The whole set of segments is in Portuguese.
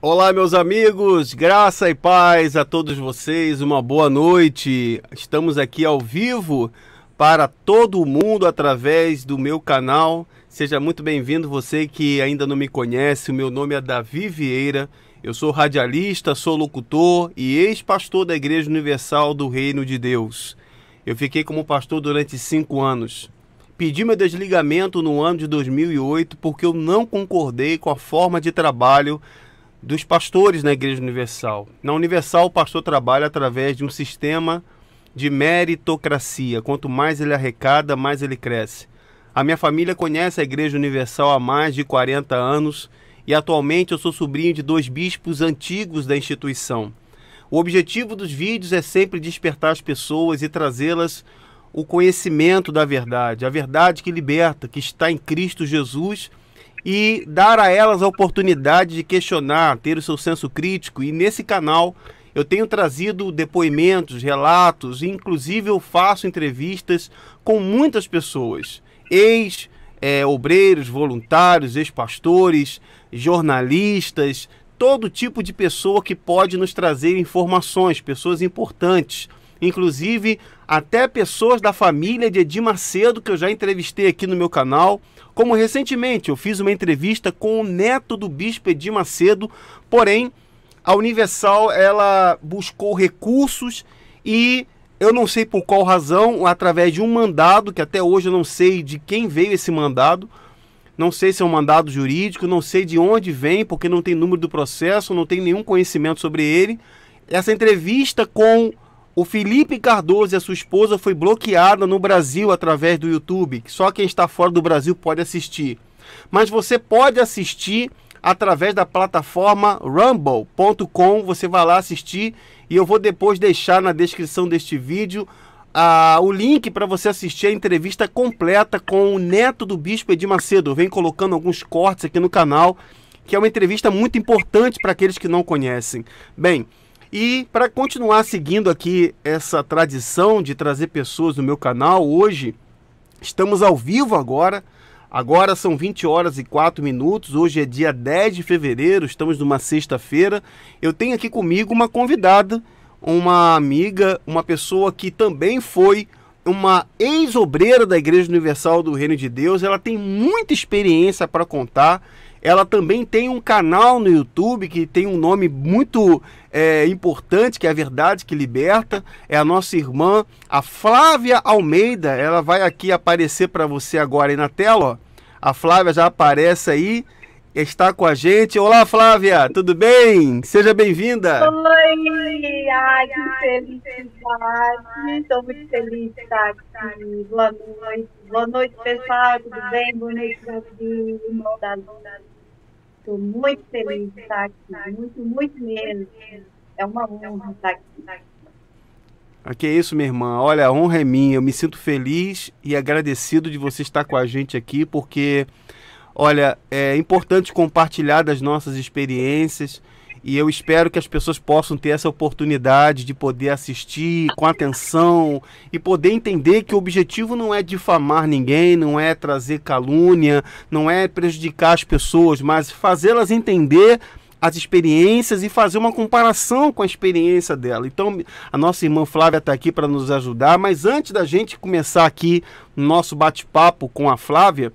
Olá, meus amigos, graça e paz a todos vocês, uma boa noite. Estamos aqui ao vivo para todo o mundo através do meu canal. Seja muito bem-vindo, você que ainda não me conhece. O meu nome é Davi Vieira, eu sou radialista, sou locutor e ex-pastor da Igreja Universal do Reino de Deus. Eu fiquei como pastor durante 5 anos. Pedi meu desligamento no ano de 2008 porque eu não concordei com a forma de trabalho dos pastores na Igreja Universal. Na Universal, o pastor trabalha através de um sistema de meritocracia. Quanto mais ele arrecada, mais ele cresce. A minha família conhece a Igreja Universal há mais de 40 anos e atualmente eu sou sobrinho de 2 bispos antigos da instituição. O objetivo dos vídeos é sempre despertar as pessoas e trazê-las o conhecimento da verdade, a verdade que liberta, que está em Cristo Jesus, e dar a elas a oportunidade de questionar, ter o seu senso crítico. E nesse canal eu tenho trazido depoimentos, relatos, e inclusive eu faço entrevistas com muitas pessoas, ex-obreiros, voluntários, ex-pastores, jornalistas, todo tipo de pessoa que pode nos trazer informações, pessoas importantes, inclusive até pessoas da família de Edir Macedo, que eu já entrevistei aqui no meu canal, como recentemente eu fiz uma entrevista com o neto do bispo Edir Macedo, porém a Universal ela buscou recursos e eu não sei por qual razão, através de um mandado, que até hoje eu não sei de quem veio esse mandado, não sei se é um mandado jurídico, não sei de onde vem, porque não tem número do processo, não tenho nenhum conhecimento sobre ele. Essa entrevista com o Felipe Cardoso e a sua esposa foi bloqueada no Brasil através do YouTube, que só quem está fora do Brasil pode assistir. Mas você pode assistir através da plataforma rumble.com, você vai lá assistir e eu vou depois deixar na descrição deste vídeo o link para você assistir a entrevista completa com o neto do bispo Edir Macedo. Eu venho colocando alguns cortes aqui no canal, que é uma entrevista muito importante para aqueles que não conhecem. Bem, e para continuar seguindo aqui essa tradição de trazer pessoas no meu canal, hoje estamos ao vivo agora. Agora são 20 horas e 4 minutos, hoje é dia 10 de fevereiro, estamos numa sexta-feira. Eu tenho aqui comigo uma convidada, uma amiga, uma pessoa que também foi uma ex-obreira da Igreja Universal do Reino de Deus. Ela tem muita experiência para contar. Ela também tem um canal no YouTube que tem um nome muito importante, que é A Verdade que Liberta. É a nossa irmã, a Flávia Almeida. Ela vai aqui aparecer para você agora aí na tela, ó. A Flávia já aparece aí, está com a gente. Olá, Flávia, tudo bem? Seja bem-vinda. Oi, ai, que felicidade. Estou muito feliz de estar aqui. Boa noite. Boa noite, pessoal. Tudo bem? Boa noite, Davi, irmão da Luna. Estou muito feliz de estar aqui. Muito, muito mesmo. É uma honra estar aqui. Que é isso, minha irmã. Olha, a honra é minha. Eu me sinto feliz e agradecido de você estar com a gente aqui, porque, olha, é importante compartilhar das nossas experiências e eu espero que as pessoas possam ter essa oportunidade de poder assistir com atenção e poder entender que o objetivo não é difamar ninguém, não é trazer calúnia, não é prejudicar as pessoas, mas fazê-las entender as experiências e fazer uma comparação com a experiência dela. Então, a nossa irmã Flávia está aqui para nos ajudar, mas antes da gente começar aqui no nosso bate-papo com a Flávia,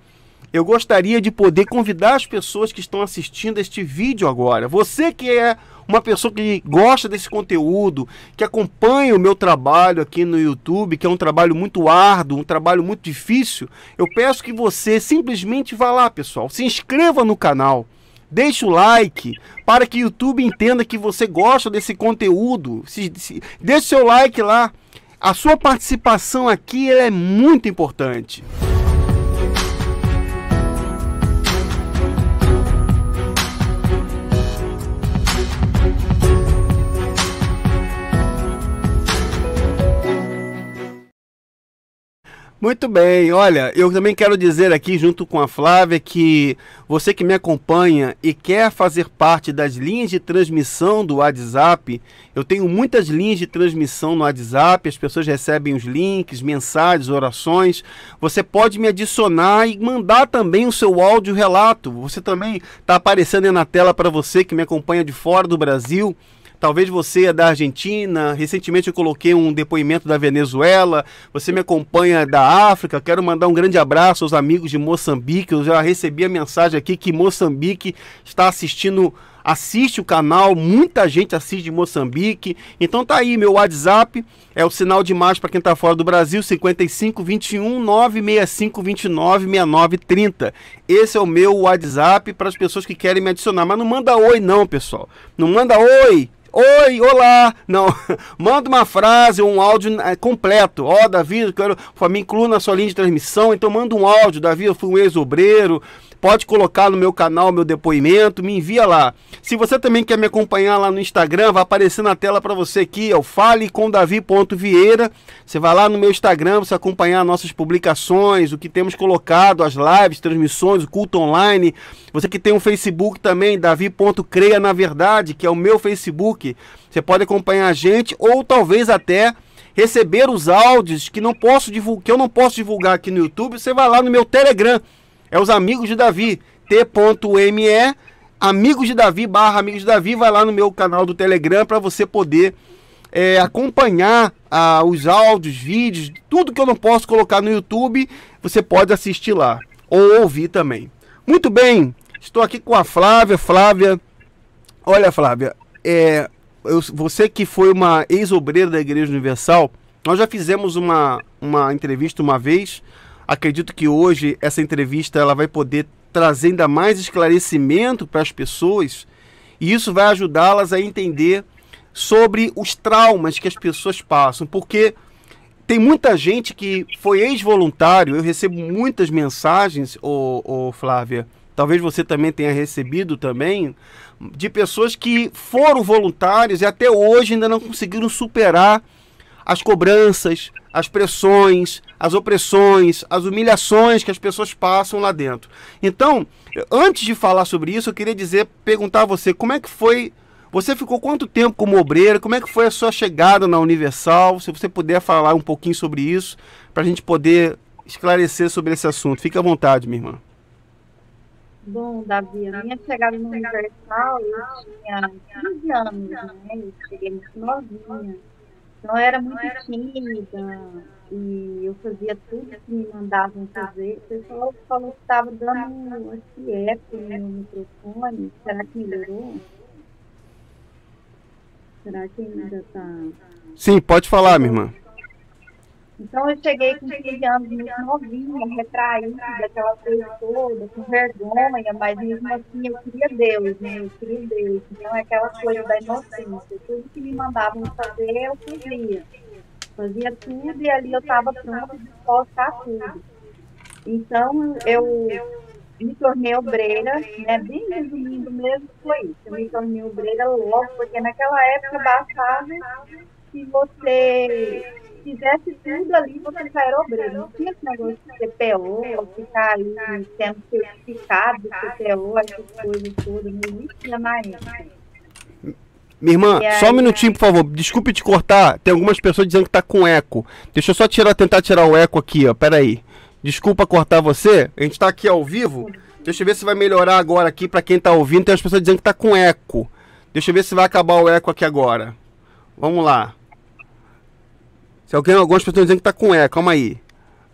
eu gostaria de poder convidar as pessoas que estão assistindo este vídeo agora. Você que é uma pessoa que gosta desse conteúdo, que acompanha o meu trabalho aqui no YouTube, que é um trabalho muito árduo, um trabalho muito difícil, eu peço que você simplesmente vá lá, pessoal, se inscreva no canal, deixe o like, para que o YouTube entenda que você gosta desse conteúdo. Deixe seu like lá. A sua participação aqui é muito importante. Muito bem, olha, eu também quero dizer aqui, junto com a Flávia, que você que me acompanha e quer fazer parte das linhas de transmissão do WhatsApp, eu tenho muitas linhas de transmissão no WhatsApp, as pessoas recebem os links, mensagens, orações. Você pode me adicionar e mandar também o seu áudio relato. Você também está aparecendo aí na tela para você que me acompanha de fora do Brasil. Talvez você é da Argentina, recentemente eu coloquei um depoimento da Venezuela, você me acompanha da África, quero mandar um grande abraço aos amigos de Moçambique, eu já recebi a mensagem aqui que Moçambique está assiste o canal, muita gente assiste de Moçambique, então tá aí, meu WhatsApp, é o sinal de mais para quem está fora do Brasil, 55 21 965 29 69 30. Esse é o meu WhatsApp para as pessoas que querem me adicionar, mas não manda oi não, pessoal, não manda oi. Oi, olá, não, manda uma frase ou um áudio completo. Ó, Davi, eu quero, me inclua na sua linha de transmissão, então manda um áudio. Davi, eu fui um ex-obreiro, pode colocar no meu canal meu depoimento, me envia lá. Se você também quer me acompanhar lá no Instagram, vai aparecer na tela para você aqui, é o falecomdavi.vieira. Você vai lá no meu Instagram, você acompanhar nossas publicações, o que temos colocado, as lives, transmissões, o culto online. Você que tem um Facebook também, davi.creia na verdade, que é o meu Facebook. Você pode acompanhar a gente ou talvez até receber os áudios que eu não posso divulgar aqui no YouTube. Você vai lá no meu Telegram. É os Amigos de Davi, t.me, Amigos de Davi, /Amigos de Davi, vai lá no meu canal do Telegram para você poder acompanhar os áudios, vídeos, tudo que eu não posso colocar no YouTube, você pode assistir lá, ou ouvir também. Muito bem, estou aqui com a Flávia. Flávia, olha Flávia, você que foi uma ex-obreira da Igreja Universal, nós já fizemos uma entrevista uma vez. Acredito que hoje essa entrevista ela vai poder trazer ainda mais esclarecimento para as pessoas e isso vai ajudá-las a entender sobre os traumas que as pessoas passam, porque tem muita gente que foi ex-voluntário. Eu recebo muitas mensagens, Flávia, talvez você também tenha recebido também, de pessoas que foram voluntários e até hoje ainda não conseguiram superar as cobranças, as pressões, as opressões, as humilhações que as pessoas passam lá dentro. Então, antes de falar sobre isso, eu queria perguntar a você, como é que foi, você ficou quanto tempo como obreira, como é que foi a sua chegada na Universal, se você puder falar um pouquinho sobre isso, para a gente poder esclarecer sobre esse assunto. Fique à vontade, minha irmã. Bom, Davi, a minha chegada no Universal, eu tinha 15 anos, né? Eu cheguei muito novinha. Então, eu era muito tímida e eu fazia tudo que me mandavam fazer. O pessoal falou que estava dando eco no meu microfone. Será que melhorou? Será que ainda está... Sim, pode falar, minha irmã. Então, eu cheguei com 15 anos muito novinha, retraída, aquela coisa toda, com vergonha, mas mesmo assim eu queria Deus, né? Eu queria Deus. Então, é aquela coisa da inocência. Tudo que me mandavam fazer, eu fazia. Fazia tudo e ali eu estava pronta de disposta a tudo. Então, eu me tornei obreira, né? Bem resumindo mesmo, foi isso. Eu me tornei obreira logo, porque naquela época bastava que você fizesse tudo ali, você já era obreiro. Não tinha esse negócio de CPO, ficar aí sendo certificado de CPO, essas coisas todas, não existia na época. Minha irmã, só um minutinho, por favor. Desculpe te cortar, tem algumas pessoas dizendo que tá com eco. Deixa eu só tentar tirar o eco aqui, ó. Pera aí. Desculpa cortar você, a gente tá aqui ao vivo. Deixa eu ver se vai melhorar agora aqui pra quem tá ouvindo. Tem as pessoas dizendo que tá com eco. Deixa eu ver se vai acabar o eco aqui agora. Vamos lá. Se algumas pessoas dizendo que tá com eco, calma aí.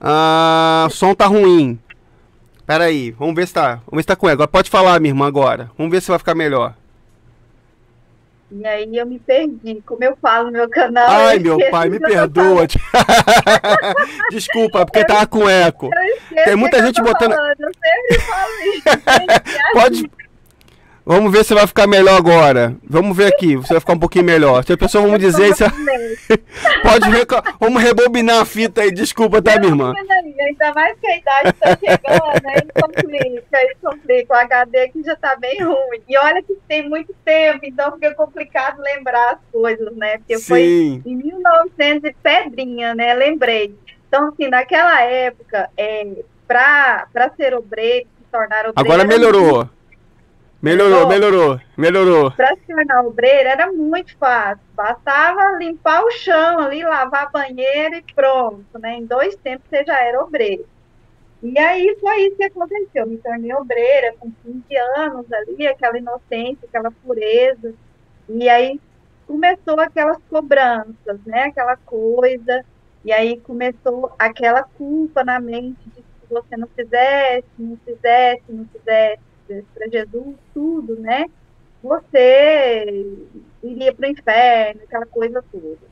O som tá ruim. Pera aí, vamos ver se tá com eco. Pode falar, minha irmã, agora. Vamos ver se vai ficar melhor. E aí eu me perdi, como eu falo no meu canal. Ai, meu pai, me perdoa. Desculpa, porque tava com eco. Tem muita gente botando... Eu sempre falo isso. Pode... Vamos ver se vai ficar melhor agora. Vamos ver aqui, se vai ficar um pouquinho melhor. Se a pessoa vamos dizer isso. Pode ver. Vamos rebobinar a fita aí. Desculpa, tá, minha irmã? Ainda mais que a idade está chegando, né? Isso complica. O HD aqui já tá bem ruim. E olha que tem muito tempo, então fica complicado lembrar as coisas, né? Porque foi em 1900 e pedrinha, né? Lembrei. Então, assim, naquela época, para ser obreiro, se tornar obreiro, Agora melhorou. Melhorou, melhorou. melhorou, melhorou. Para se tornar obreiro era muito fácil. Bastava limpar o chão ali, lavar banheiro e pronto, né? Em 2 tempos você já era obreiro. E aí foi isso que aconteceu. Me tornei obreira com 15 anos ali, aquela inocência, aquela pureza. E aí começou aquelas cobranças, né? Aquela coisa. E aí começou aquela culpa na mente de que se você não fizesse, não fizesse, não fizesse para Jesus tudo, né? Você iria para o inferno, aquela coisa toda.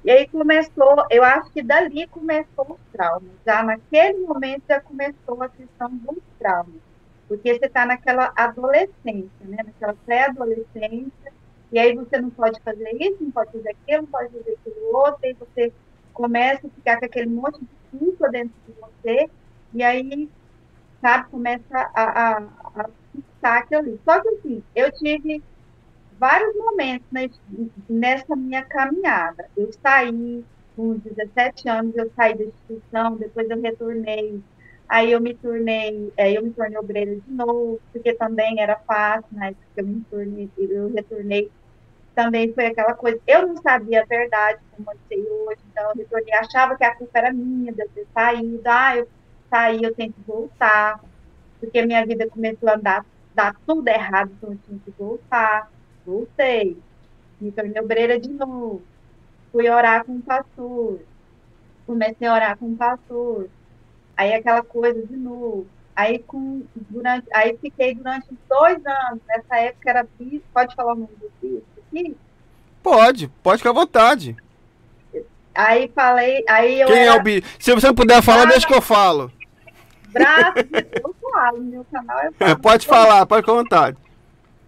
E aí começou, eu acho que dali começou os traumas. Já naquele momento já começou a questão dos traumas. Porque você está naquela adolescência, né? Naquela pré-adolescência, e aí você não pode fazer isso, não pode fazer aquilo, não pode fazer aquilo outro, e você começa a ficar com aquele monte de culpa dentro de você, e aí, sabe, começa a fixar aquilo ali. Só que assim, eu tive vários momentos nessa minha caminhada. Eu saí com 17 anos, eu saí da instituição, depois eu retornei. Aí eu me tornei obreira de novo, porque também era fácil, né? Porque eu retornei, também foi aquela coisa. Eu não sabia a verdade, como eu sei hoje, então eu retornei, achava que a culpa era minha de eu ter saído. Eu saí, eu tenho que voltar, porque minha vida começou a dar tudo errado, então eu tinha que voltar. Voltei, me tornei obreira de novo, fui orar com o pastor, comecei a orar com o pastor, aí aquela coisa de novo. Aí fiquei durante 2 anos, nessa época era bispo, pode falar o nome do bispo aqui? Pode ficar à vontade. Aí falei, aí eu Quem é o era bicho? Se você não puder falar, deixa que eu falo. braço de Deus, eu falo, no meu canal eu falo. Pode falar, pode ficar à vontade.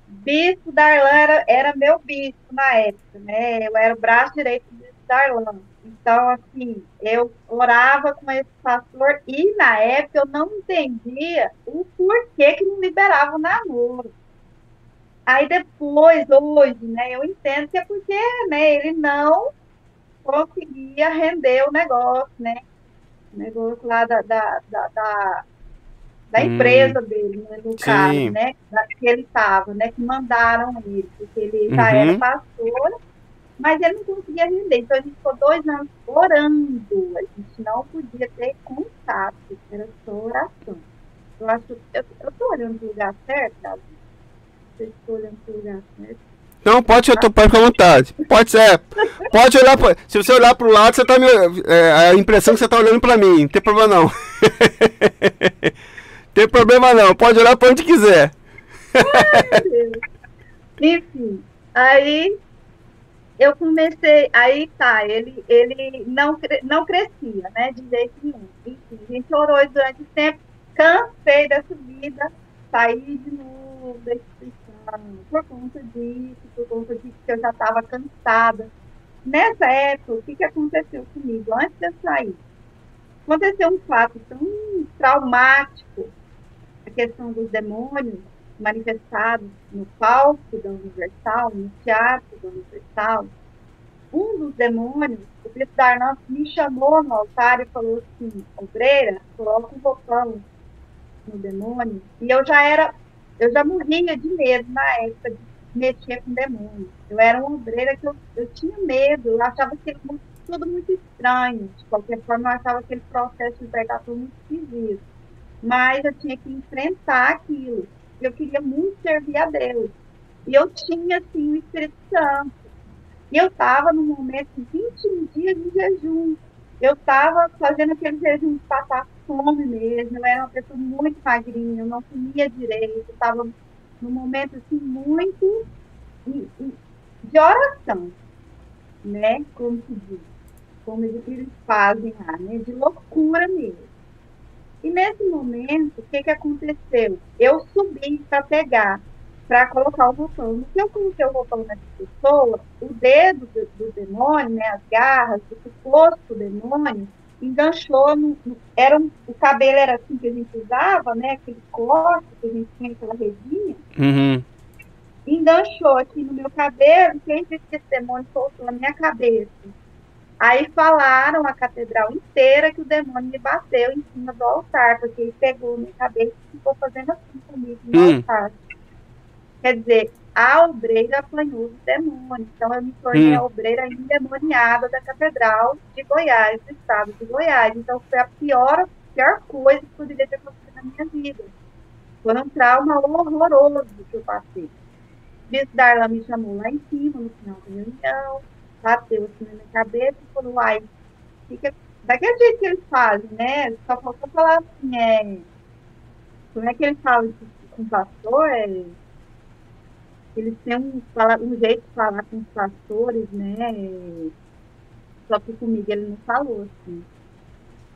Bispo Darlan era meu bispo na época, né? Eu era o braço direito do bispo Darlan. Então, assim, eu orava com esse pastor e na época eu não entendia o porquê que não liberava o namoro. Aí depois, hoje, né, eu entendo que é porque, né, ele não conseguia render o negócio, né? O negócio lá da empresa dele, né, no caso, Sim. né? Que ele estava, né? Que mandaram ele, porque ele já era Uhum. pastor, mas ele não conseguia render. Então a gente ficou 2 anos orando. A gente não podia ter contato, era só oração. Eu acho que eu estou olhando para o lugar certo, Davi? Eu estou olhando para o lugar certo. Não, pode ficar à vontade. Pode ser. Pode olhar pra, se você olhar pro lado, você tá a impressão que você tá olhando pra mim. Não tem problema não. Tem problema não. Pode olhar pra onde quiser. Enfim, aí eu comecei, aí tá, ele não crescia, né, de jeito nenhum. Enfim, a gente orou durante o tempo, cansei dessa vida, saí de novo da instituição, por conta disso, por conta disso que eu já estava cansada. Nessa época, o que aconteceu comigo? Antes de eu sair, aconteceu um fato tão traumático, a questão dos demônios manifestados no palco da Universal, no teatro da Universal. Um dos demônios, o bispo Darlan, me chamou no altar e falou assim: obreira, coloca um botão no demônio. E eu já morria de medo na época de mexer com demônio. Eu era uma obreira que eu tinha medo, eu achava aquilo tudo muito estranho. De qualquer forma, eu achava aquele processo de libertação muito esquisito. Mas eu tinha que enfrentar aquilo. Eu queria muito servir a Deus. E eu tinha, assim, o Espírito Santo. E eu estava no momento de 21 dias de jejum. Eu estava fazendo aquele jejum de passar fome mesmo. Eu era uma pessoa muito magrinha, eu não comia direito. Eu estava num momento assim, muito de oração, né? Como se diz. Como eles fazem lá, né? De loucura mesmo. E nesse momento, o que aconteceu? Eu subi para pegar, para colocar o botão. No que eu coloquei o botão nessa pessoa, o dedo do demônio, né, as garras, o pescoço do demônio, enganchou o cabelo era assim que a gente usava, né, aquele corte que a gente tinha, aquela redinha, enganchou aqui no meu cabelo, quem disse que esse demônio soltou na minha cabeça? Aí falaram a catedral inteira que o demônio me bateu em cima do altar, porque ele pegou minha cabeça e ficou fazendo assim comigo no altar. Quer dizer, a obreira apanhou do demônio. Então eu me tornei a obreira endemoniada da catedral de Goiás, do estado de Goiás. Então foi a pior coisa que poderia ter acontecido na minha vida. Foi um trauma horroroso que eu passei. O bispo Darlan me chamou lá em cima, no final da reunião, bateu assim na minha cabeça e falou, uai, fica daquele jeito que eles fazem, né? Só faltou falar assim, como é que eles falam com o pastor? Eles têm um jeito de falar com os pastores, né? Só que comigo ele não falou, assim.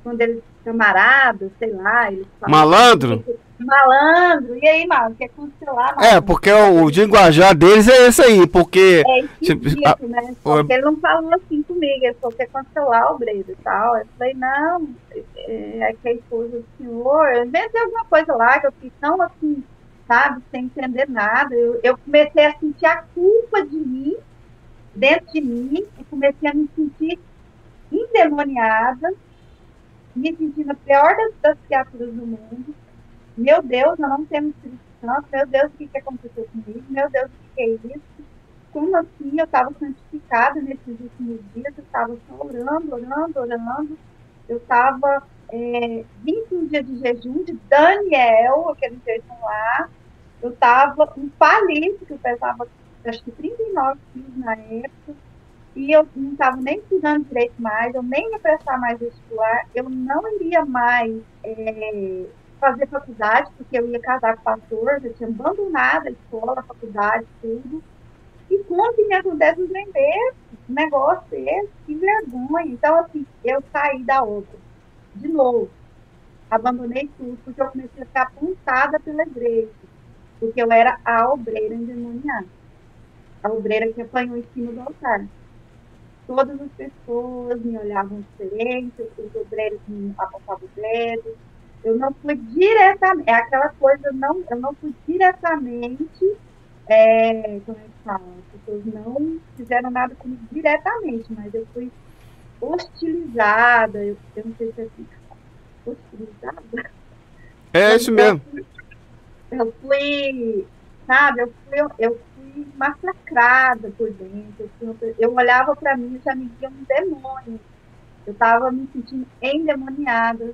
Quando eles, camaradas, sei lá, eles falam... Malandro? Assim, malandro, e aí, mano, quer cancelar? Porque o linguajar deles é esse aí, porque... É esquisito, né? Porque ele não falou assim comigo, ele falou que quer cancelar o Bredo e tal. Eu falei, não, é que a esposa do senhor... Eu inventei alguma coisa lá, que eu fiz tão assim, sabe, sem entender nada. Eu comecei a sentir a culpa de mim, dentro de mim, e comecei a me sentir endemoniada, me sentindo a pior das criaturas do mundo. Meu Deus, eu não tenho Espírito Santo. Meu Deus, o que aconteceu comigo? Meu Deus, o que é isso? Como assim? Eu estava santificada nesses últimos dias, eu estava só orando. Eu estava 21 dias de jejum de Daniel, aquele jejum lá. Eu estava um palito, que eu pesava acho que 39 quilos na época. E eu não estava nem estudando direito mais, eu nem ia prestar mais vestibular, eu não iria mais fazer faculdade, porque eu ia casar com o pastor, eu tinha abandonado a escola, a faculdade, tudo. E como que me acontece os negócio esse? Que vergonha. Então, assim, eu saí da obra, de novo, abandonei tudo, porque eu comecei a ficar apontada pela igreja, porque eu era a obreira endemoniada, a obreira que apanhou em cima do altar. Todas as pessoas me olhavam diferente, os obreiros me apontavam o dedo. Eu não fui diretamente, é aquela coisa, eu não fui diretamente, como é que fala? As pessoas não fizeram nada comigo diretamente, mas eu fui hostilizada, eu não sei se é assim, hostilizada. É isso mesmo. Eu fui, sabe, eu fui massacrada por dentro. Eu olhava para mim e já me via um demônio. Eu estava me sentindo endemoniada,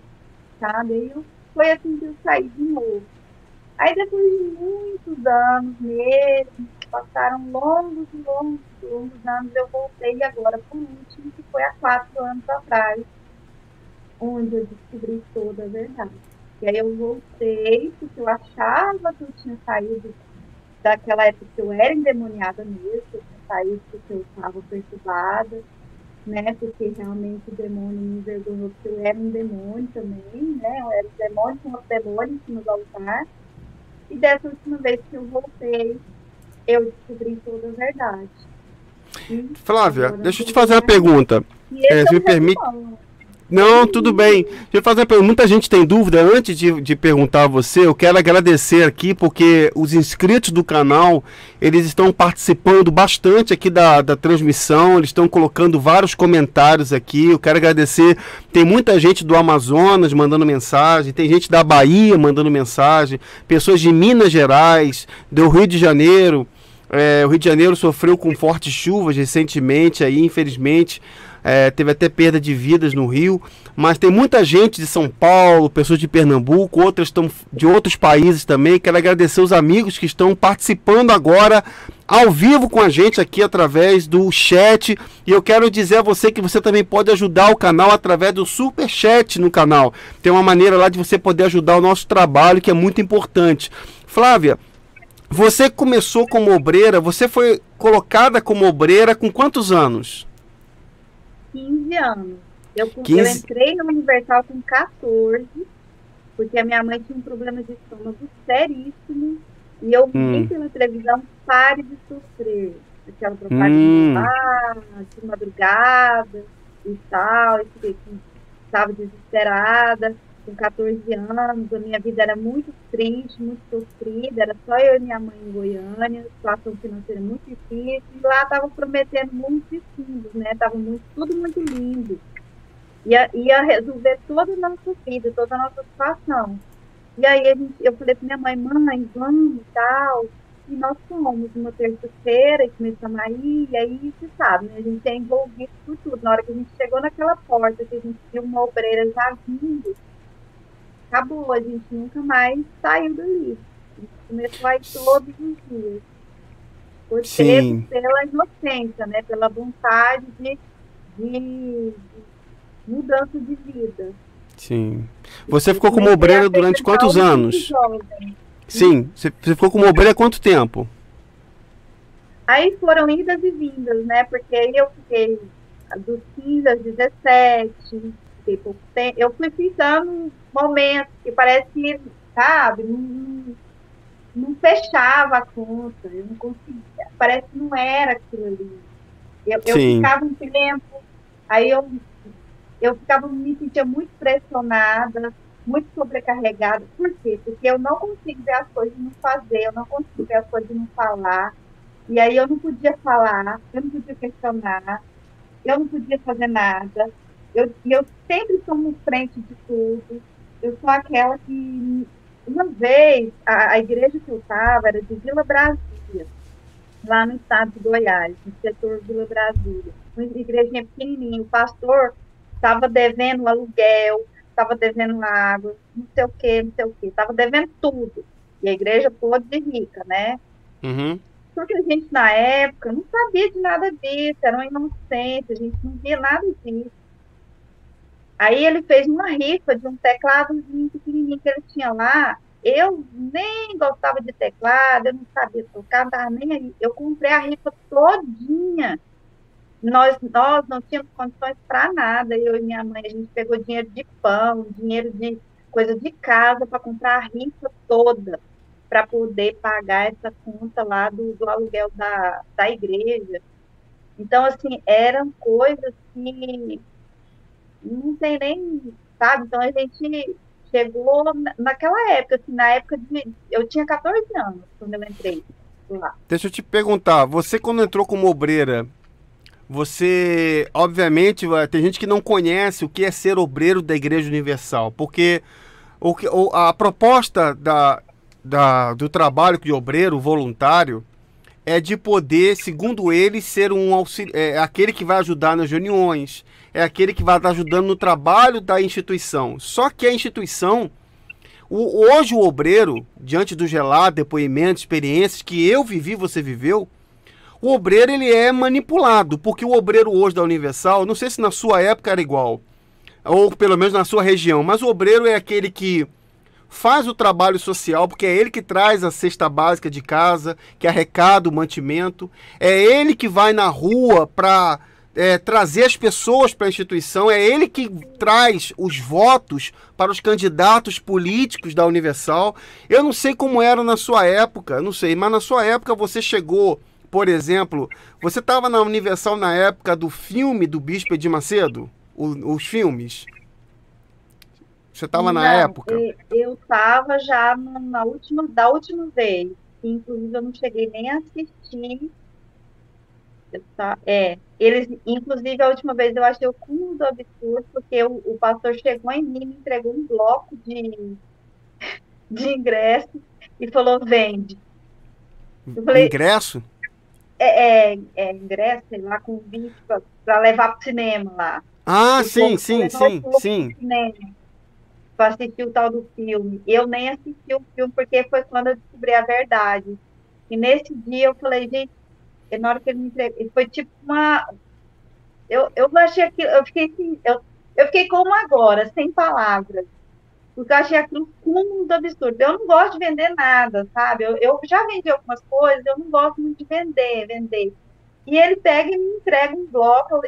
sabe? E foi assim que eu saí de novo. Aí depois de muitos anos mesmo, passaram longos anos, eu voltei agora por último, que foi há 4 anos atrás, onde eu descobri toda a verdade. E aí eu voltei, porque eu achava que eu tinha saído daquela época que eu era endemoniada mesmo, que eu tinha saído porque eu estava perturbada, né? Porque realmente o demônio me envergonhou, porque eu era um demônio também, né? Eu era um demônio com outro demônio em cima do altar. E dessa última vez que eu voltei, eu descobri toda a verdade. E Flávia, deixa eu te fazer uma pergunta. Se me permite... Não, tudo bem. Deixa eu fazer uma pergunta. Muita gente tem dúvida. Antes de perguntar a você, eu quero agradecer aqui, porque os inscritos do canal, eles estão participando bastante aqui da transmissão, eles estão colocando vários comentários aqui. Eu quero agradecer. Tem muita gente do Amazonas mandando mensagem, tem gente da Bahia mandando mensagem, pessoas de Minas Gerais, do Rio de Janeiro. O Rio de Janeiro sofreu com fortes chuvas recentemente, aí, infelizmente. Teve até perda de vidas no Rio, mas tem muita gente de São Paulo, pessoas de Pernambuco, outras estão de outros países também. Quero agradecer os amigos que estão participando agora ao vivo com a gente aqui através do chat, e eu quero dizer a você que você também pode ajudar o canal através do super chat no canal. Tem uma maneira lá de você poder ajudar o nosso trabalho, que é muito importante. Flávia, você começou como obreira, você foi colocada como obreira com quantos anos? 15 anos. Eu entrei no Universal com 14, porque a minha mãe tinha um problema de estômago seríssimo, e eu vi pela televisão, pare de sofrer. Aquela propaganda de madrugada e tal, estava desesperada. com 14 anos, a minha vida era muito triste, muito sofrida, era só eu e minha mãe em Goiânia, situação financeira muito difícil, e lá estavam prometendo muitos fundos, né? Tava tudo muito lindo. Ia resolver toda a nossa vida, toda a nossa situação. E aí eu falei para minha mãe, vamos e tal. E nós fomos uma terça-feira e começamos a ir, e aí você sabe, né? A gente é envolvido por tudo. Na hora que a gente chegou naquela porta, que a gente viu uma obreira já vindo, acabou, a gente nunca mais saiu dali. A gente começou a ir todos os dias. Por pego Sim, pela inocência, né? Pela vontade de mudança de vida. sim. Você E ficou como comecei a obreira durante frequentar quantos o muito anos? jovem. Sim, você ficou como obreira há quanto tempo? Aí foram idas e vindas, né? Porque aí eu fiquei dos 15 aos 17, fiquei pouco tempo. Eu fui ficando momentos que parece que, sabe, não fechava a conta, eu não conseguia, parece que não era aquilo ali. Eu Sim, ficava um tempo, aí eu ficava, me sentia muito pressionada, muito sobrecarregada. Por quê? Porque eu não consigo ver as coisas e não fazer, eu não consigo ver as coisas e não falar. E aí eu não podia falar, eu não podia questionar, eu não podia fazer nada. Eu sempre tomo frente de tudo. Eu sou aquela que, uma vez, a igreja que eu estava era de Vila Brasília, lá no estado de Goiás, no setor Vila Brasília. Uma igrejinha pequenininha. O pastor estava devendo aluguel, estava devendo água, não sei o quê, não sei o quê. Estava devendo tudo. E a igreja podre de rica, né? uhum, Porque a gente, na época, não sabia de nada disso, era uma inocência, a gente não via nada disso. Aí ele fez uma rifa de um tecladozinho pequenininho que ele tinha lá. Eu nem gostava de teclado, eu não sabia tocar, não estava nem aí. Eu comprei a rifa todinha. Nós não tínhamos condições para nada. Eu e minha mãe, a gente pegou dinheiro de pão, dinheiro de coisa de casa para comprar a rifa toda, para poder pagar essa conta lá do aluguel da igreja. Então, assim, eram coisas que não tem nem, sabe? Então, a gente chegou naquela época, assim, na época de. Eu tinha 14 anos quando eu entrei lá. deixa eu te perguntar, você quando entrou como obreira, você, obviamente, tem gente que não conhece o que é ser obreiro da Igreja Universal, porque a proposta do trabalho de obreiro voluntário é de poder, segundo ele, ser um aquele que vai ajudar nas reuniões, é aquele que vai estar ajudando no trabalho da instituição. Só que a instituição, hoje o obreiro, diante dos relatos, depoimentos, experiências que eu vivi, você viveu, o obreiro ele é manipulado, porque o obreiro hoje da Universal, não sei se na sua época era igual, ou pelo menos na sua região, mas o obreiro é aquele que faz o trabalho social, porque é ele que traz a cesta básica de casa, que arrecada o mantimento, é ele que vai na rua para trazer as pessoas para a instituição, é ele que traz os votos para os candidatos políticos da Universal. Eu não sei como era na sua época, não sei, mas na sua época você chegou, por exemplo, você estava na Universal na época do filme do Bispo Edir Macedo? Os filmes? Você estava na Não, época? eu estava já da última vez, que inclusive eu não cheguei nem a assistir. Eles, inclusive, a última vez eu achei o cúmulo do absurdo, porque o pastor chegou em mim, me entregou um bloco de ingresso e falou: vende. Eu falei: Ingresso? ingresso, sei lá, convite para levar para o cinema lá. Ah, O sim, povo para sim, levar o sim, povo para o sim. cinema, para assistir o tal do filme. Eu nem assisti o filme, porque foi quando eu descobri a verdade. E nesse dia eu falei: gente, na hora que ele me entregou, foi tipo uma. Eu achei aquilo, eu fiquei assim, eu fiquei como agora, sem palavras. Porque eu achei aquilo um cúmulo do absurdo. Eu não gosto de vender nada, sabe? Eu já vendi algumas coisas, eu não gosto muito de vender. E ele pega e me entrega um bloco.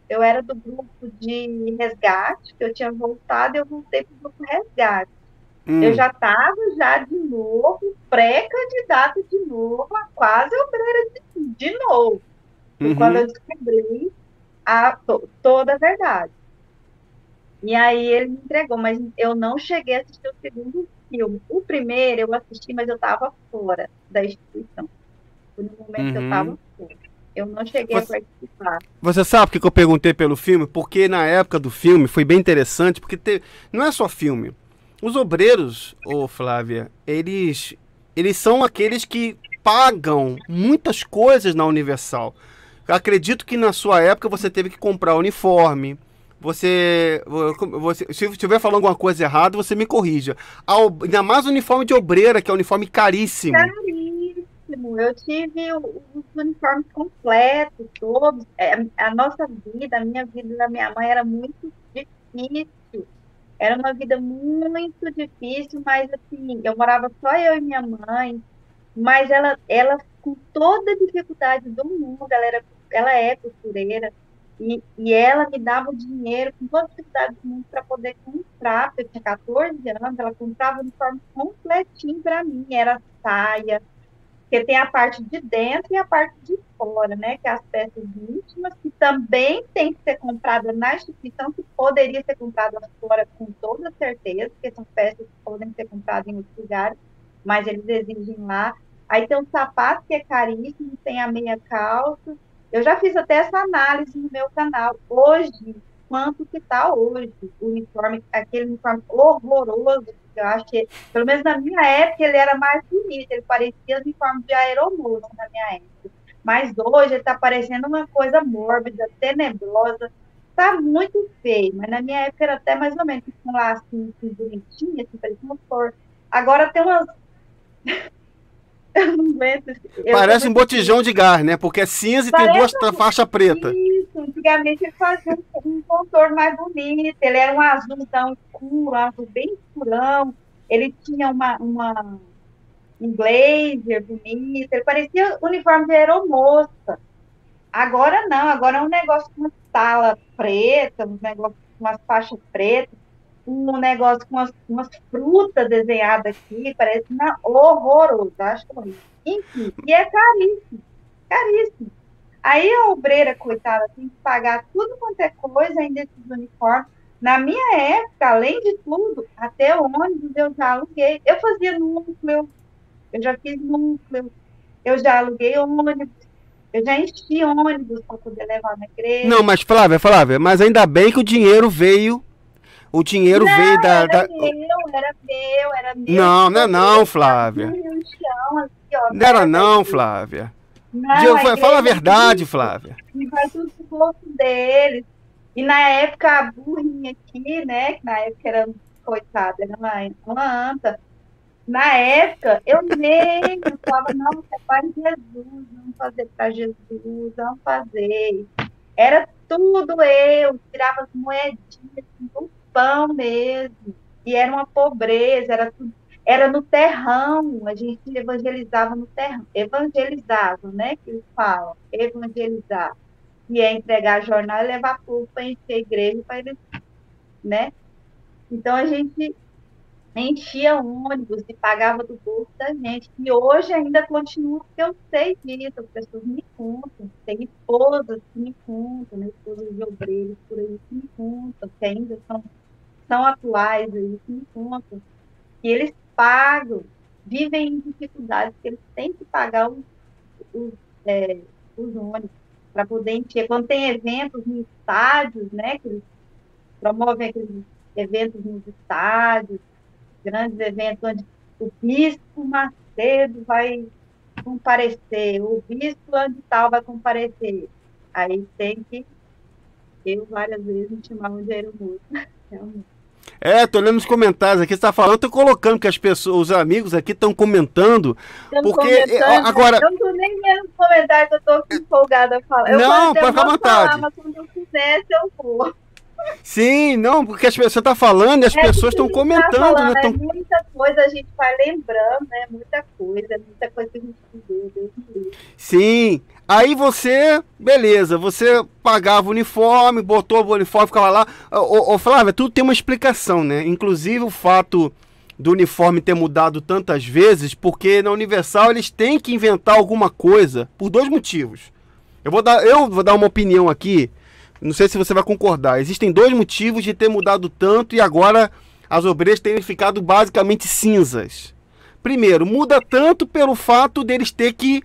Eu era do grupo de resgate, que eu tinha voltado, e eu voltei para o grupo resgate. Eu Hum, já estava já de novo, pré-candidata de novo, a quase obreira de novo. Foi quando eu uhum. descobri toda a verdade. E aí ele me entregou, mas eu não cheguei a assistir o segundo filme. O primeiro eu assisti, mas eu estava fora da instituição. Foi no momento que eu estava Uhum. fora. Eu não cheguei a Você, participar. você sabe por que eu perguntei pelo filme? Porque na época do filme foi bem interessante, porque não é só filme. Os obreiros, ô Flávia, eles são aqueles que pagam muitas coisas na Universal. Eu acredito que na sua época você teve que comprar uniforme. Se eu estiver falando alguma coisa errada, você me corrija. Ainda mais o uniforme de obreira, que é um uniforme caríssimo. Caríssimo. Eu tive os uniformes completos, todos. A nossa vida, a minha vida da minha mãe era muito difícil. Era uma vida muito difícil, mas assim, eu morava só eu e minha mãe, mas ela com toda a dificuldade do mundo, ela é costureira, e ela me dava o dinheiro com toda a dificuldade do mundo para poder comprar, porque eu tinha 14 anos, ela comprava o uniforme completinho para mim, era saia, porque tem a parte de dentro e a parte de fora, né? Que é as peças íntimas, que também tem que ser comprada na instituição, que poderia ser comprada fora com toda certeza, porque são peças que podem ser compradas em outros lugares, mas eles exigem lá. Aí tem um sapato que é caríssimo, tem a meia calça. Eu já fiz até essa análise no meu canal. Hoje, quanto que está hoje o uniforme, aquele uniforme horroroso, que eu acho que pelo menos na minha época, ele era mais bonito, ele parecia uniforme de aeromoça na minha época. Mas hoje ele está parecendo uma coisa mórbida, tenebrosa. Está muito feio, mas na minha época era até mais ou menos com lacinho assim, bonitinho, assim, parecia uma flor. Agora tem umas. Eu não aguento, eu sou Parece um muito botijão de gás, né? Porque é cinza e tem duas Parece faixas pretas. isso. Antigamente ele fazia um contorno mais bonito. Ele era um azulzão escuro, um azul bem escurão. Ele tinha um blazer bonito, ele parecia uniforme de aeromoça. Agora não, agora é um negócio com uma tala preta, um negócio com umas faixas pretas, um negócio com umas frutas desenhadas aqui, parece horroroso, acho horrível. Enfim, e é caríssimo, caríssimo. Aí a obreira, coitada, tem que pagar tudo quanto é coisa ainda esses uniformes. Na minha época, além de tudo, até ônibus eu já aluguei. Eu fazia núcleo, eu já fiz núcleo, eu já aluguei ônibus, eu já enchi ônibus para poder levar na Não, igreja. mas Flávia, mas ainda bem que o dinheiro veio. O dinheiro veio Não, da. era meu, Não, de não é poder não, abrir Flávia. o chão, assim, ó, Não era perto da não, igreja. Flávia. Não, a Fala a igreja verdade, Flávia. e vai tudo pro bolso deles. E na época, a burrinha aqui, né, que na época era, coitada, era uma anta. Na época, eu falava, não, você faz Jesus, vamos fazer para Jesus, vamos fazer. Era tudo eu, tirava as moedinhas assim, do pão mesmo. E era uma pobreza, era tudo, era no terrão, a gente evangelizava no terrão. Evangelizava, né, que eles falam, evangelizar. E é entregar jornal e levar povo para encher a igreja, para eles, né? Então a gente enchia ônibus e pagava do bolso da gente. E hoje ainda continua, porque eu sei disso, as pessoas me contam. Tem esposas que me contam, né? Esposas de obreiros por aí que me contam, que ainda são atuais aí, que me contam. E eles pagam, vivem em dificuldades, porque eles têm que pagar os, é, os ônibus para poder encher. Quando tem eventos em estádios, né? Que eles promovem aqueles eventos nos estádios, grandes eventos onde o bispo Macedo vai comparecer, o bispo onde tal vai comparecer. Aí tem que, eu várias vezes me chamavam de aeromoça, realmente. É, tô olhando os comentários aqui, você tá falando, tô colocando que as pessoas, os amigos aqui estão comentando, Estamos porque comentando, agora. eu não estou nem vendo os comentários que eu estou aqui empolgada a falar. Eu Não, quase pode ficar à demoro falar, vontade. mas quando eu quisesse, eu vou. Sim, não, porque as pessoas, você tá falando e as É porque pessoas a estão gente está comentando, né? falando, é muita coisa, a gente vai lembrando, né? Muita coisa que a gente viveu, Deus me livre. Sim. Aí você, beleza, você pagava o uniforme, botou o uniforme, ficava lá. Ô, Flávia, tudo tem uma explicação, né? Inclusive o fato do uniforme ter mudado tantas vezes, porque na Universal eles têm que inventar alguma coisa por dois motivos. Eu vou dar uma opinião aqui, não sei se você vai concordar, existem dois motivos de ter mudado tanto e agora as obreiras terem ficado basicamente cinzas. Primeiro, muda tanto pelo fato deles ter que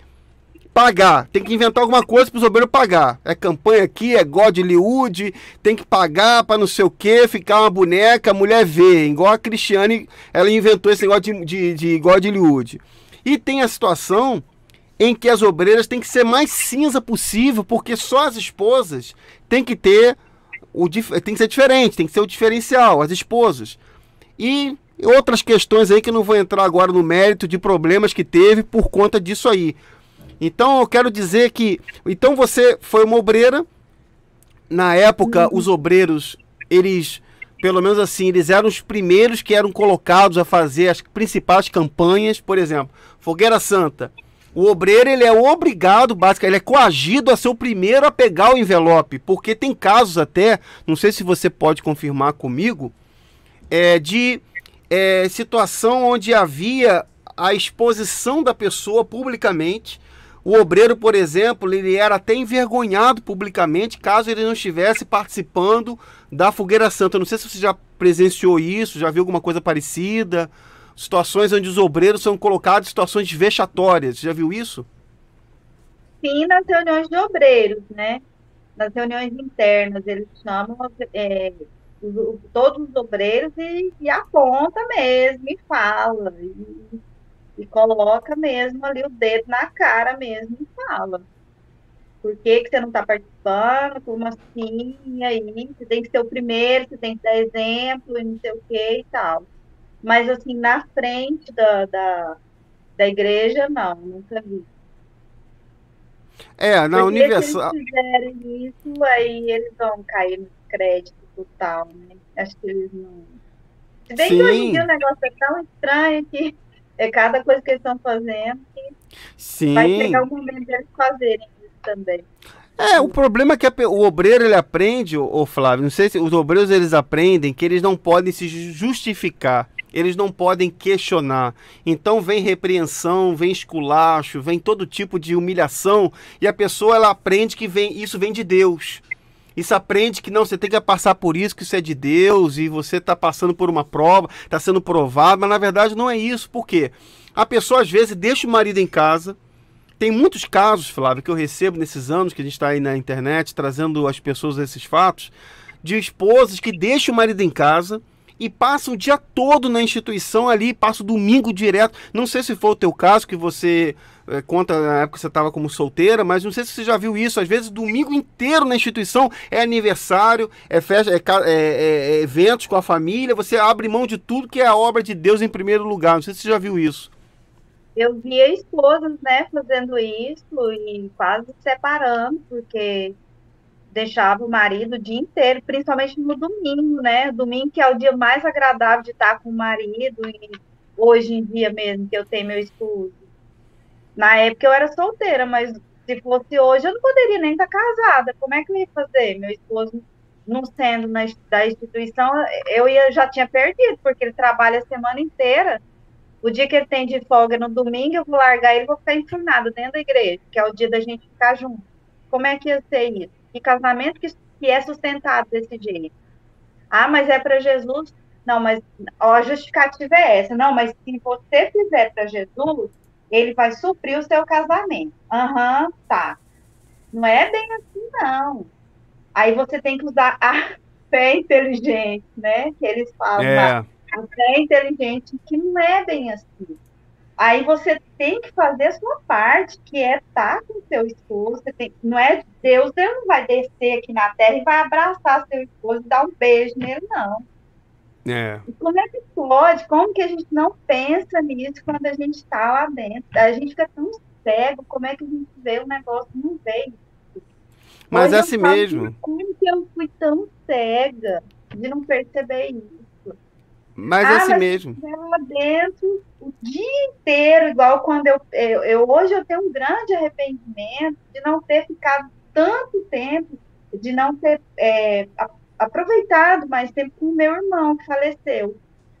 pagar, tem que inventar alguma coisa para os obreiros pagar. É campanha aqui, é Godlywood, tem que pagar para não sei o que, ficar uma boneca, a mulher vê, igual a Cristiane, ela inventou esse negócio de Godlywood. E tem a situação em que as obreiras têm que ser mais cinza possível, porque só as esposas têm que ter tem que ser diferente, tem que ser o diferencial, as esposas. E outras questões aí que eu não vou entrar agora no mérito de problemas que teve por conta disso aí. Então eu quero dizer que, então você foi uma obreira, na época os obreiros, eles, pelo menos assim, eles eram os primeiros que eram colocados a fazer as principais campanhas, por exemplo, Fogueira Santa. O obreiro, ele é obrigado, basicamente, ele é coagido a ser o primeiro a pegar o envelope, porque tem casos até, não sei se você pode confirmar comigo, de situação onde havia a exposição da pessoa publicamente. O obreiro, por exemplo, ele era até envergonhado publicamente caso ele não estivesse participando da Fogueira Santa. Não sei se você já presenciou isso, já viu alguma coisa parecida. Situações onde os obreiros são colocados em situações vexatórias. Já viu isso? Sim, nas reuniões de obreiros, né? Nas reuniões internas, eles chamam todos os obreiros e aponta mesmo, e fala, e coloca mesmo ali o dedo na cara mesmo e fala. Por que que você não está participando? Como assim? E aí, você tem que ser o primeiro, você tem que dar exemplo, e não sei o que e tal. Mas, assim, na frente da igreja, não, nunca vi. Na Porque se eles Universal. fizerem isso, aí eles vão cair no crédito total, né? Acho que eles não. Se bem que hoje em dia o Sim, negócio é tão estranho que é cada coisa que eles estão fazendo que vai chegar sim. o momento deles fazerem isso também. O problema é que o obreiro ele aprende, ô Flávio, não sei se os obreiros eles aprendem que eles não podem se justificar, eles não podem questionar. Então vem repreensão, vem esculacho, vem todo tipo de humilhação e a pessoa ela aprende que isso vem de Deus. Isso aprende que não, você tem que passar por isso, que isso é de Deus e você está passando por uma prova, está sendo provado, mas na verdade não é isso. Por quê? A pessoa às vezes deixa o marido em casa. Tem muitos casos, Flávio, que eu recebo nesses anos que a gente está aí na internet, trazendo às pessoas esses fatos, de esposas que deixam o marido em casa e passam o dia todo na instituição ali, passam o domingo direto. Não sei se foi o teu caso, que você conta na época que você estava como solteira, mas não sei se você já viu isso. Às vezes, o domingo inteiro na instituição é aniversário, é festa, é eventos com a família, você abre mão de tudo que é a obra de Deus em primeiro lugar. Não sei se você já viu isso. Eu via esposas, né, fazendo isso e quase se separando, porque deixava o marido o dia inteiro, principalmente no domingo, né? Domingo que é o dia mais agradável de estar com o marido, e hoje em dia mesmo que eu tenho meu esposo. Na época eu era solteira, mas se fosse hoje eu não poderia nem estar casada. Como é que eu ia fazer? Meu esposo não sendo da instituição, já tinha perdido, porque ele trabalha a semana inteira. O dia que ele tem de folga no domingo, eu vou largar ele e vou ficar enfurnada dentro da igreja, que é o dia da gente ficar junto. Como é que ia ser isso? Que casamento que é sustentado desse jeito? Ah, mas é para Jesus? Não, mas ó, a justificativa é essa. Não, mas se você fizer para Jesus, ele vai suprir o seu casamento. Aham, tá. Não é bem assim, não. Aí você tem que usar a fé inteligente, né? Que eles falam lá. É, A fé inteligente, que não é bem assim. Aí você tem que fazer a sua parte, que é estar com o seu esposo. Não é Deus não vai descer aqui na terra e vai abraçar seu esposo e dar um beijo nele, não. é. E como é que pode? Como que a gente não pensa nisso quando a gente está lá dentro? A gente fica tão cego, como é que a gente vê o negócio e não vê isso? Mas Hoje é eu assim falo, mesmo. como que eu fui tão cega de não perceber isso? Mas é Ah, assim mas se mesmo. estiver lá dentro o dia inteiro, igual quando hoje eu tenho um grande arrependimento de não ter ficado tanto tempo, de não ter aproveitado mais tempo com o meu irmão que faleceu.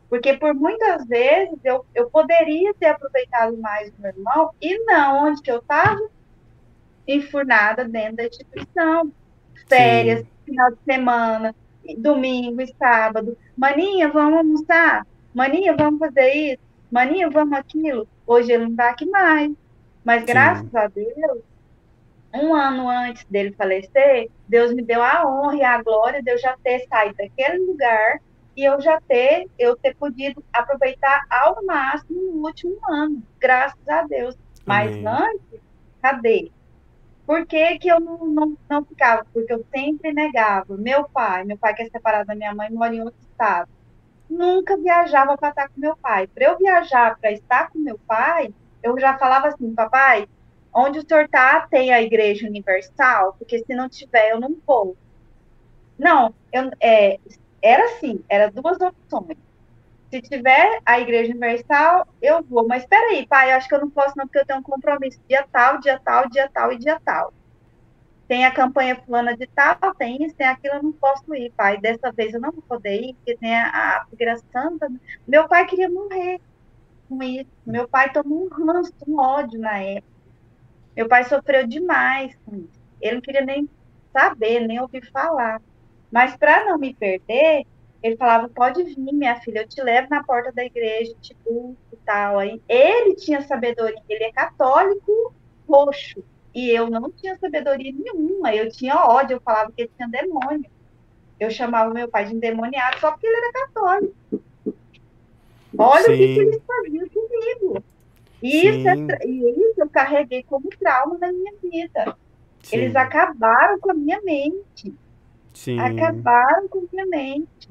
Porque por muitas vezes eu poderia ter aproveitado mais o meu irmão e não onde que eu estava enfurnada dentro da instituição. Férias, Sim. final de semana, domingo e sábado. Maninha, vamos almoçar? Maninha, vamos fazer isso? Maninha, vamos aquilo? Hoje ele não está aqui mais. Mas sim, graças a Deus, um ano antes dele falecer, Deus me deu a honra e a glória de eu já ter saído daquele lugar e eu ter podido aproveitar ao máximo no último ano, graças a Deus. Mas amém. antes, cadê? Por que que eu não ficava? Porque eu sempre negava. Meu pai que é separado da minha mãe, mora em outro estado. Nunca viajava para estar com meu pai. Para eu viajar para estar com meu pai, eu já falava assim, papai, onde o senhor está tem a Igreja Universal? Porque se não tiver, eu não vou. Não, era assim, era duas opções. Se tiver a Igreja Universal, eu vou. Mas espera aí, pai, acho que eu não posso não, porque eu tenho um compromisso dia tal, dia tal, dia tal e dia tal. Tem a campanha fulana de tal, tem isso, tem aquilo, eu não posso ir, pai. Dessa vez eu não vou poder ir, porque tem a Figueira Santa. Meu pai queria morrer com isso. Meu pai tomou um ranço, um ódio na época. Meu pai sofreu demais com isso. Ele não queria nem saber, nem ouvir falar. Mas para não me perder, ele falava: pode vir, minha filha, eu te levo na porta da igreja, te busco e tal. Aí ele tinha sabedoria, ele é católico roxo. E eu não tinha sabedoria nenhuma, eu tinha ódio, eu falava que ele tinha demônio. Eu chamava meu pai de endemoniado só porque ele era católico. Olha o que Sim, eles faziam comigo. sim, E isso eu carreguei como trauma na minha vida. Eles sim, acabaram com a minha mente. sim. Acabaram com a minha mente.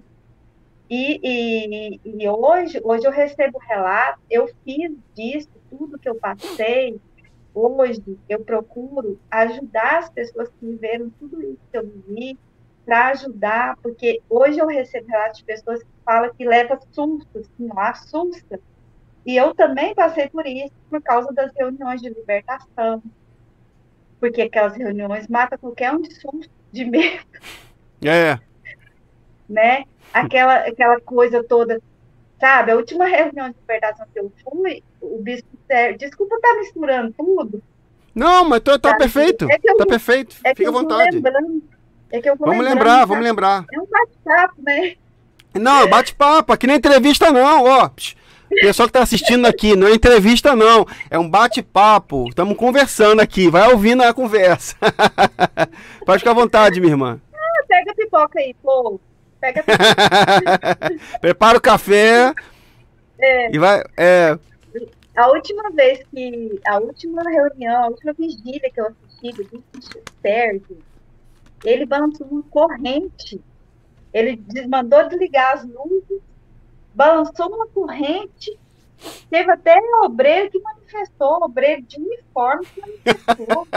E hoje eu recebo relatos, eu fiz disso, tudo que eu passei. Hoje eu procuro ajudar as pessoas que viveram tudo isso que eu vivi, para ajudar, porque hoje eu recebo relatos de pessoas que falam que leva susto, assim, ó, assusta. E eu também passei por isso, por causa das reuniões de libertação, porque aquelas reuniões matam qualquer um de susto, de medo, É, né? Aquela coisa toda, sabe? A última reunião de libertação que eu fui, o bispo Sérgio, desculpa estar misturando tudo, não, mas tá sabe? perfeito, É que tá eu, perfeito, é que fica à eu vou vontade. lembrando, é que eu vou lembrando, Vamos sabe? lembrar. É um bate-papo, né? Não, bate-papo, aqui não é entrevista não, ó. Pessoal que tá assistindo aqui, não é entrevista não, é um bate-papo, estamos conversando aqui, vai ouvindo a conversa. Pode ficar à vontade, minha irmã. Pega a pipoca aí, pô. Pega a pipoca. Prepara o café É, e vai. a última reunião, a última vigília que eu assisti do bispo Sérgio, ele balançou uma corrente. Ele mandou desligar as luzes, balançou uma corrente. Teve até obreiro que manifestou, obreiro de uniforme que manifestou.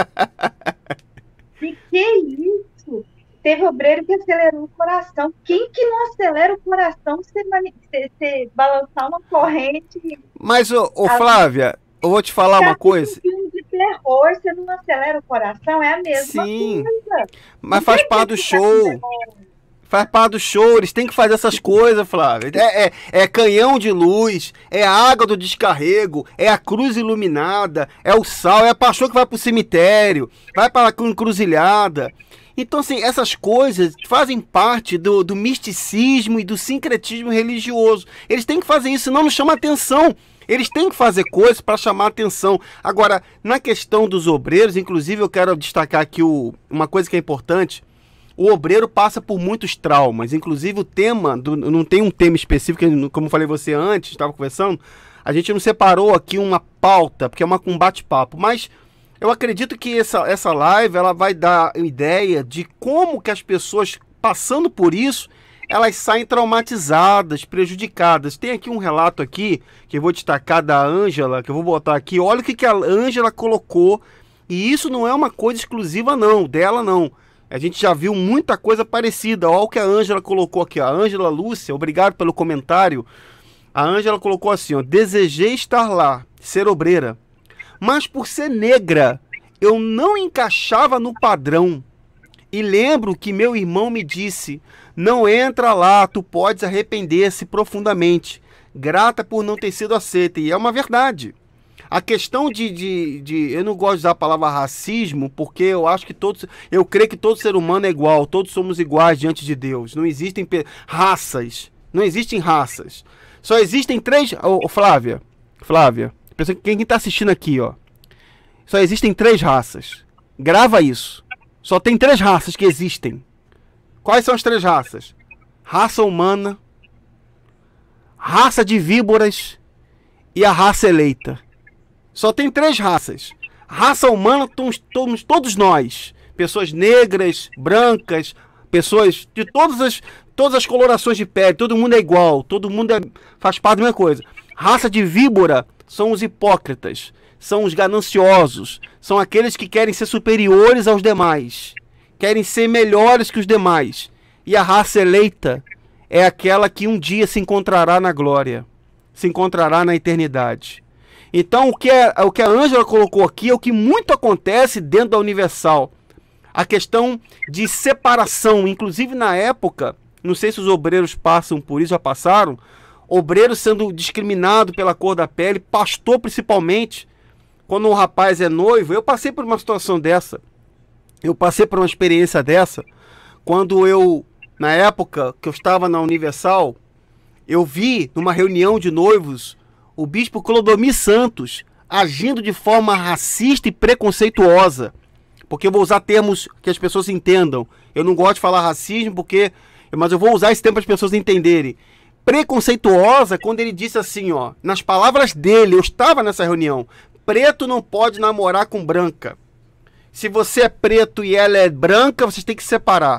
E que isso? Teve obreiro que acelerou o coração. Quem que não acelera o coração se você balançar uma corrente? Mas, ô A Flávia, eu vou te falar Você uma assiste um coisa. filme de terror, você não acelera o coração, é a mesma Sim, coisa. mas Não faz tem que parte do ficar com show. demônio. Faz parte do show, eles têm que fazer essas coisas, Flávio. É canhão de luz, é a água do descarrego, é a cruz iluminada, é o sal, é a paixão que vai pro cemitério, vai para a encruzilhada. Então, assim, essas coisas fazem parte do misticismo e do sincretismo religioso. Eles têm que fazer isso, senão não chama atenção. Eles têm que fazer coisas para chamar atenção. Agora, na questão dos obreiros, inclusive eu quero destacar aqui uma coisa que é importante. O obreiro passa por muitos traumas, inclusive o tema, não tem um tema específico, como eu falei você antes, estava conversando, a gente não separou aqui uma pauta, porque é um bate-papo, mas eu acredito que essa live ela vai dar ideia de como que as pessoas passando por isso, elas saem traumatizadas, prejudicadas. Tem aqui um relato aqui, que eu vou destacar da Ângela, que eu vou botar aqui, olha o que a Ângela colocou, e isso não é uma coisa exclusiva não, dela não. A gente já viu muita coisa parecida. Olha o que a Ângela colocou aqui. A Ângela Lúcia, obrigado pelo comentário. A Ângela colocou assim, ó. Desejei estar lá, ser obreira. Mas por ser negra, eu não encaixava no padrão. E lembro que meu irmão me disse, não entra lá, tu podes arrepender-se profundamente. Grata por não ter sido aceita. E é uma verdade. A questão eu não gosto de usar a palavra racismo, porque eu acho que eu creio que todo ser humano é igual, todos somos iguais diante de Deus. Não existem raças, não existem raças. Só existem três, Flávia, quem está assistindo aqui, ó. Só existem três raças. Grava isso. Só tem três raças que existem. Quais são as três raças? Raça humana, raça de víboras e a raça eleita. Só tem três raças. Raça humana somos todos nós. Pessoas negras, brancas, pessoas de todas as colorações de pele. Todo mundo é igual. Todo mundo faz parte da mesma coisa. Raça de víbora são os hipócritas. São os gananciosos. São aqueles que querem ser superiores aos demais. Querem ser melhores que os demais. E a raça eleita é aquela que um dia se encontrará na glória. Se encontrará na eternidade. Então, o que a Ângela colocou aqui é o que muito acontece dentro da Universal. A questão de separação, inclusive na época, não sei se os obreiros passam por isso, já passaram, obreiros sendo discriminados pela cor da pele, pastor principalmente, quando um rapaz é noivo. Eu passei por uma situação dessa, eu passei por uma experiência dessa, quando na época que eu estava na Universal, eu vi numa reunião de noivos, o bispo Clodomir Santos agindo de forma racista e preconceituosa. Porque eu vou usar termos que as pessoas entendam. Eu não gosto de falar racismo, mas eu vou usar esse termo para as pessoas entenderem. Preconceituosa quando ele disse assim, ó, nas palavras dele, eu estava nessa reunião, preto não pode namorar com branca. Se você é preto e ela é branca, vocês têm que separar.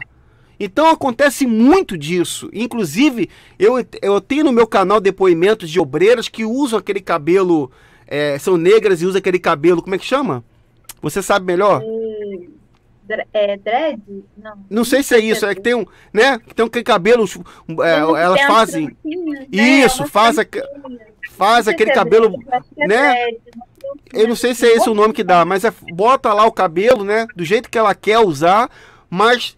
Então acontece muito disso. Inclusive, eu tenho no meu canal depoimentos de obreiras que usam aquele cabelo, são negras e usam aquele cabelo, como é que chama? Você sabe melhor? Dread? Não sei se é isso, é que tem né? Que tem aquele cabelo, elas fazem isso, faz aquele cabelo, né? Eu não sei se é esse o nome que dá, mas bota lá o cabelo, né? Do jeito que ela quer usar, mas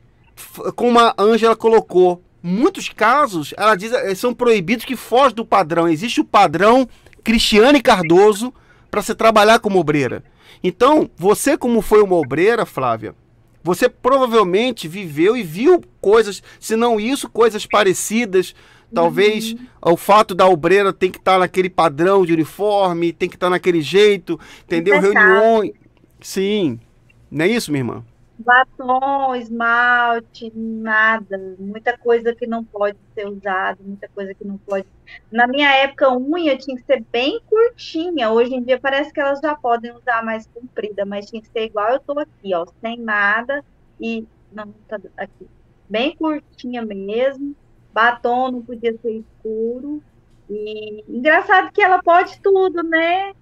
como a Ângela colocou, muitos casos, ela diz, são proibidos que fogem do padrão. Existe o padrão Cristiane Cardoso para se trabalhar como obreira. Então, você como foi uma obreira, Flávia, você provavelmente viveu e viu coisas, se não isso, coisas parecidas. Talvez o fato da obreira tem que estar naquele padrão de uniforme, tem que estar naquele jeito, entendeu? Reuniões. Sim, não é isso, minha irmã? Batom, esmalte, nada. Muita coisa que não pode ser usada, muita coisa que não pode. Na minha época, unha tinha que ser bem curtinha. Hoje em dia parece que elas já podem usar mais comprida, mas tinha que ser igual eu tô aqui, ó, sem nada e não tá aqui, bem curtinha mesmo. Batom não podia ser escuro. E engraçado que ela pode tudo, né?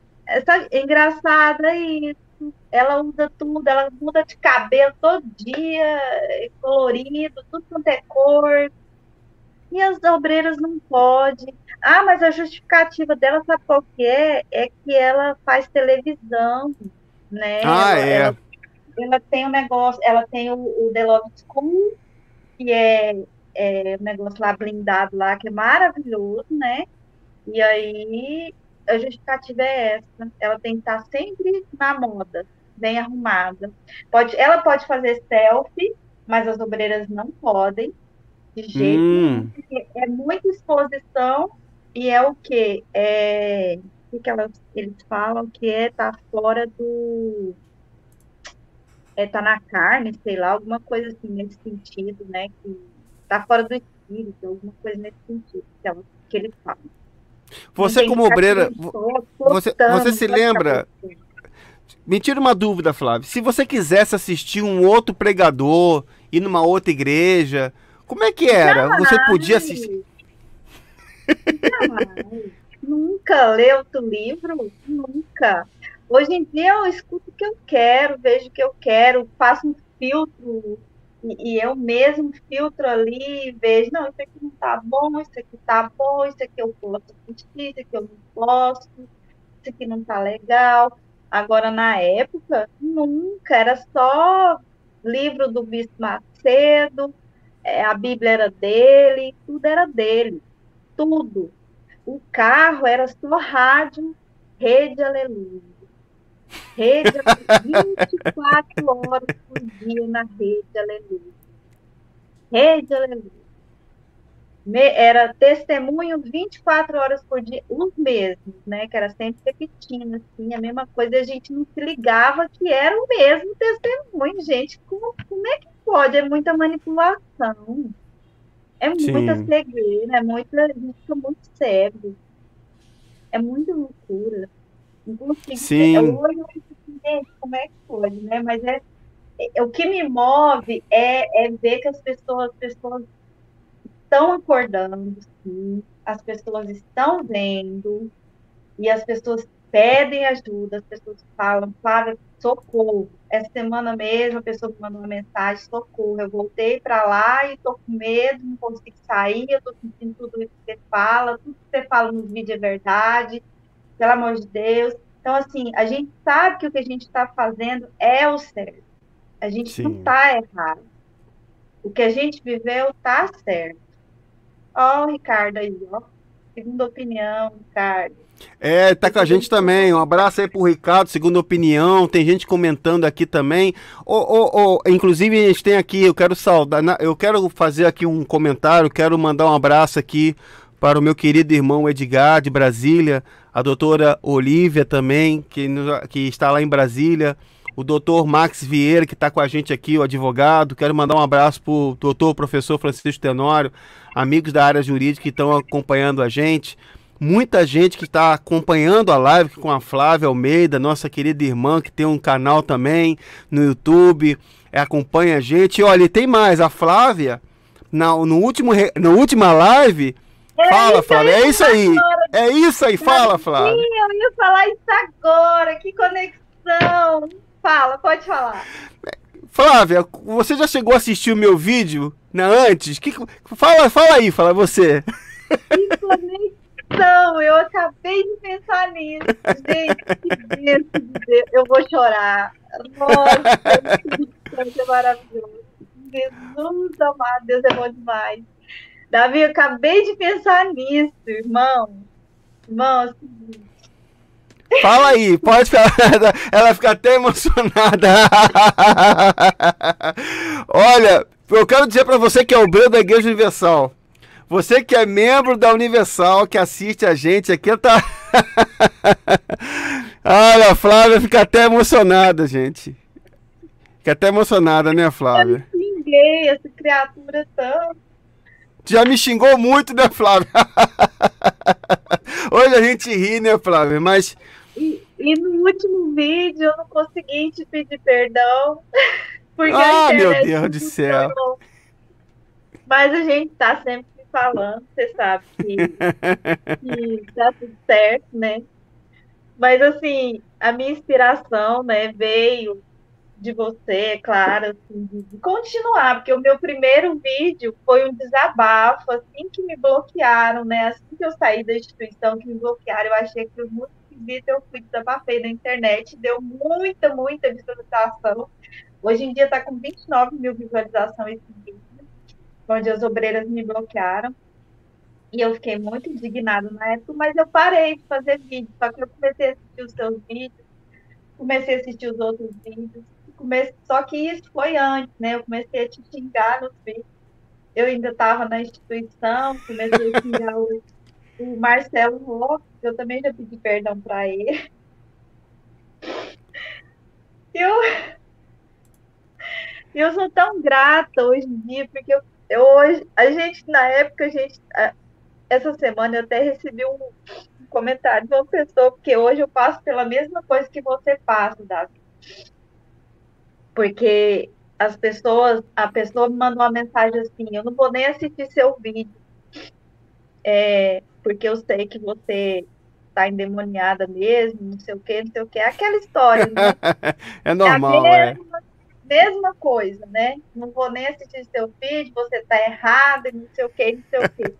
Engraçado isso. Ela usa tudo, ela muda de cabelo todo dia, colorido, tudo quanto é cor. E as obreiras não podem. Ah, mas a justificativa dela, sabe qual que é? É que ela faz televisão, né? Ela tem um negócio, ela tem o The Love School, que é um negócio lá blindado lá, que é maravilhoso, né? E aí a justificativa é essa. Ela tem que estar sempre na moda, bem arrumada. Ela pode fazer selfie, mas as obreiras não podem, de jeito nenhum, porque é muita exposição e é o quê? O que eles falam que tá fora do... tá na carne, sei lá, alguma coisa assim nesse sentido, né? Que tá fora do espírito, alguma coisa nesse sentido que eles falam. Você como obreira, você se lembra? Me tira uma dúvida, Flávio. Se você quisesse assistir um outro pregador, ir numa outra igreja, como é que era? Jamais. Você podia assistir? Jamais. Nunca ler outro livro? Nunca. Hoje em dia eu escuto o que eu quero, vejo o que eu quero, faço um filtro e eu mesmo filtro ali e vejo, não, isso aqui não tá bom, isso aqui tá bom, isso aqui eu posso assistir, isso aqui eu não posso, isso aqui não tá legal. Agora, na época, nunca, era só livro do Bispo Macedo, a Bíblia era dele, tudo era dele, tudo. O carro era só rádio Rede Aleluia. Rede Aleluia. 24 horas por dia na Rede Aleluia. Rede Aleluia. Era testemunho 24 horas por dia, os mesmos, né? Que era sempre repetindo, assim, a mesma coisa, a gente não se ligava que era o mesmo testemunho, gente. Como é que pode? É muita manipulação, é muita Sim, cegueira, a gente fica muito cego, é muita loucura. Não consigo, sim, hoje eu fico, gente, como é que pode, né? Mas o que me move é ver que as pessoas estão acordando, sim, as pessoas estão vendo, e as pessoas pedem ajuda, as pessoas falam, Flávia, socorro. Essa semana mesmo, a pessoa me mandou uma mensagem, socorro, eu voltei para lá e estou com medo, não consigo sair, eu estou sentindo tudo isso que você fala, tudo que você fala nos vídeos é verdade, pelo amor de Deus. Então, assim, a gente sabe que o que a gente está fazendo é o certo. A gente não sim. está errado. O que a gente viveu está certo. Ó, o Ricardo aí, ó. Segunda opinião, Ricardo. É, tá com a Segunda gente também. Um opinião. abraço aí pro Ricardo, segunda opinião. Tem gente comentando aqui também. Inclusive, a gente tem aqui, eu quero saudar, eu quero fazer aqui um comentário, quero mandar um abraço aqui para o meu querido irmão Edgar, de Brasília, a doutora Olívia também, que está lá em Brasília, o doutor Max Vieira, que está com a gente aqui, o advogado. Quero mandar um abraço para o doutor professor Francisco Tenório, amigos da área jurídica que estão acompanhando a gente. Muita gente que está acompanhando a live com a Flávia Almeida, nossa querida irmã, que tem um canal também no YouTube, acompanha a gente. E olha, tem mais, a Flávia, na última live, É fala, isso aí, Flávia, é isso aí, fala, Flávia. Davi, eu ia falar isso agora. Que conexão. Fala, pode falar. Flávia, você já chegou a assistir o meu vídeo, né, antes? Fala aí, fala você. Que conexão. Eu acabei de pensar nisso. Gente, que bênção de Deus. Eu vou chorar. Nossa, que é maravilhoso. Jesus amado, Deus é bom demais. Davi, eu acabei de pensar nisso, irmão. Irmão, é o seguinte, Fala aí, pode falar. Ela fica até emocionada. Olha, eu quero dizer pra você que é o Breu da Igreja Universal. Você que é membro da Universal, que assiste a gente aqui, tá. Olha, a Flávia fica até emocionada, gente. Fica até emocionada, né, eu me Flávia? xinguei essa criatura tão. Já me xingou muito, né, Flávia? Hoje a gente ri, né, Flávia? Mas. E no último vídeo eu não consegui te pedir perdão, porque a Ah, meu internet Deus não do céu. funcionou. Mas a gente tá sempre se falando, você sabe que tá tudo certo, né? Mas assim, a minha inspiração, né, veio de você, é claro, assim, de continuar, porque o meu primeiro vídeo foi um desabafo, assim que me bloquearam, né? Assim que eu saí da instituição, que me bloquearam, eu achei que muito esquisito, eu fui desabafei na internet, deu muita visualização. Hoje em dia está com 29 mil visualizações esse vídeo, onde as obreiras me bloquearam. E eu fiquei muito indignada na época, mas eu parei de fazer vídeo, só que eu comecei a assistir os seus vídeos, comecei a assistir os outros vídeos, só que isso foi antes, né? Eu comecei a te xingar nos vídeos. Eu ainda estava na instituição, comecei a xingar o Marcelo Roque, eu também já pedi perdão para ele. Eu, eu sou tão grata hoje em dia, porque hoje, a gente, na época, essa semana eu até recebi um comentário de uma pessoa, porque hoje eu passo pela mesma coisa que você passa, Davi. Porque a pessoa me mandou uma mensagem assim, eu não vou nem assistir seu vídeo, porque eu sei que você está endemoniada mesmo, não sei o quê, não sei o quê. Aquela história, né? É É a normal, é. mesma coisa, né? Não vou nem assistir seu vídeo, você está errada, não sei o quê, não sei o quê.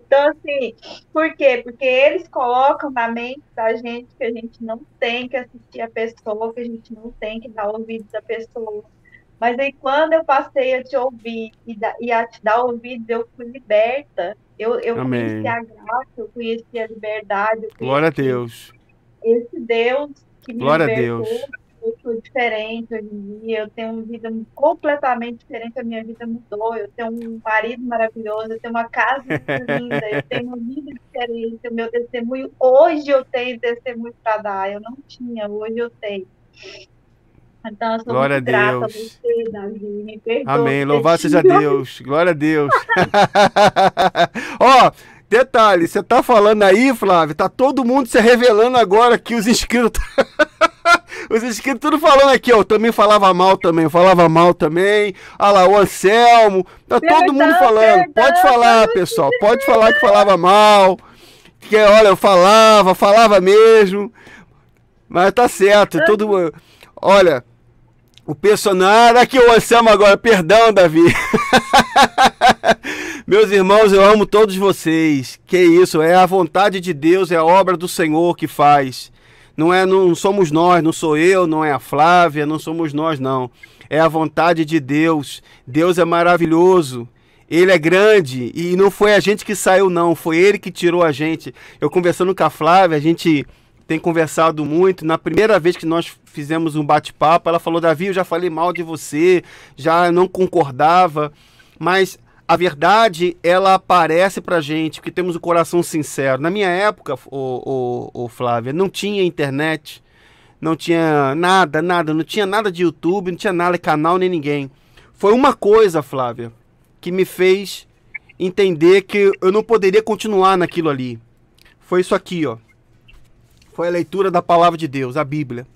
Então, assim, por quê? Porque eles colocam na mente da gente que a gente não tem que assistir a pessoa, que a gente não tem que dar ouvidos à pessoa. Mas aí, quando eu passei a te ouvir e a te dar ouvidos, eu fui liberta. Eu conheci Amém. a graça, eu conheci a liberdade, eu Glória a conheci Deus. esse Deus que me Glória a libertou. Deus. Eu sou diferente hoje em dia, eu tenho uma vida completamente diferente, a minha vida mudou. Eu tenho um marido maravilhoso, eu tenho uma casa linda, eu tenho uma vida diferente. O meu testemunho, hoje eu tenho testemunho para dar, eu não tinha, hoje eu tenho. Então, eu sou Glória a muito grata a Deus. você, Davi. Me perdoa Amém. por ter Louvado te seja Deus. Glória a Deus. Ó, detalhe, você tá falando aí, Flávio, tá todo mundo se revelando agora aqui, os inscritos. Os inscritos tudo falando aqui, ó. Eu também falava mal também, eu falava mal também. Olha lá, o Anselmo. Tá todo mundo Perdão, falando. Pode perdão, falar, pessoal. Pode falar que falava mal. Que olha, eu falava mesmo. Mas tá certo, todo mundo. Olha, o personagem. Aqui o Anselmo agora, perdão, Davi. Meus irmãos, eu amo todos vocês. Que isso, é a vontade de Deus, é a obra do Senhor que faz. Não somos nós, não sou eu, não é a Flávia, não somos nós, não. É a vontade de Deus. Deus é maravilhoso. Ele é grande e não foi a gente que saiu, não. Foi ele que tirou a gente. Eu conversando com a Flávia, a gente tem conversado muito. Na primeira vez que nós fizemos um bate-papo, ela falou: Davi, eu já falei mal de você, já não concordava, mas a verdade, ela aparece pra gente, porque temos o coração sincero. Na minha época, Flávia, não tinha internet, não tinha nada, não tinha nada de YouTube, não tinha nada de canal nem ninguém. Foi uma coisa, Flávia, que me fez entender que eu não poderia continuar naquilo ali. Foi isso aqui, ó. Foi a leitura da palavra de Deus, a Bíblia.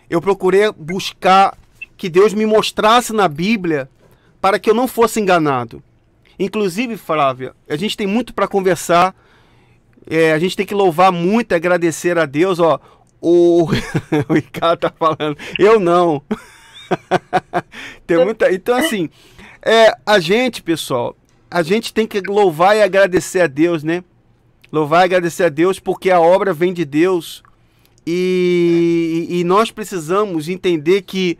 Eu procurei buscar que Deus me mostrasse na Bíblia para que eu não fosse enganado. Inclusive, Flávia, a gente tem muito para conversar. A gente tem que louvar muito e agradecer a Deus. Ó, o Ricardo tá falando, eu não. Tem muita. Então, assim, a gente, pessoal, a gente tem que louvar e agradecer a Deus, né? Louvar e agradecer a Deus porque a obra vem de Deus. E nós precisamos entender que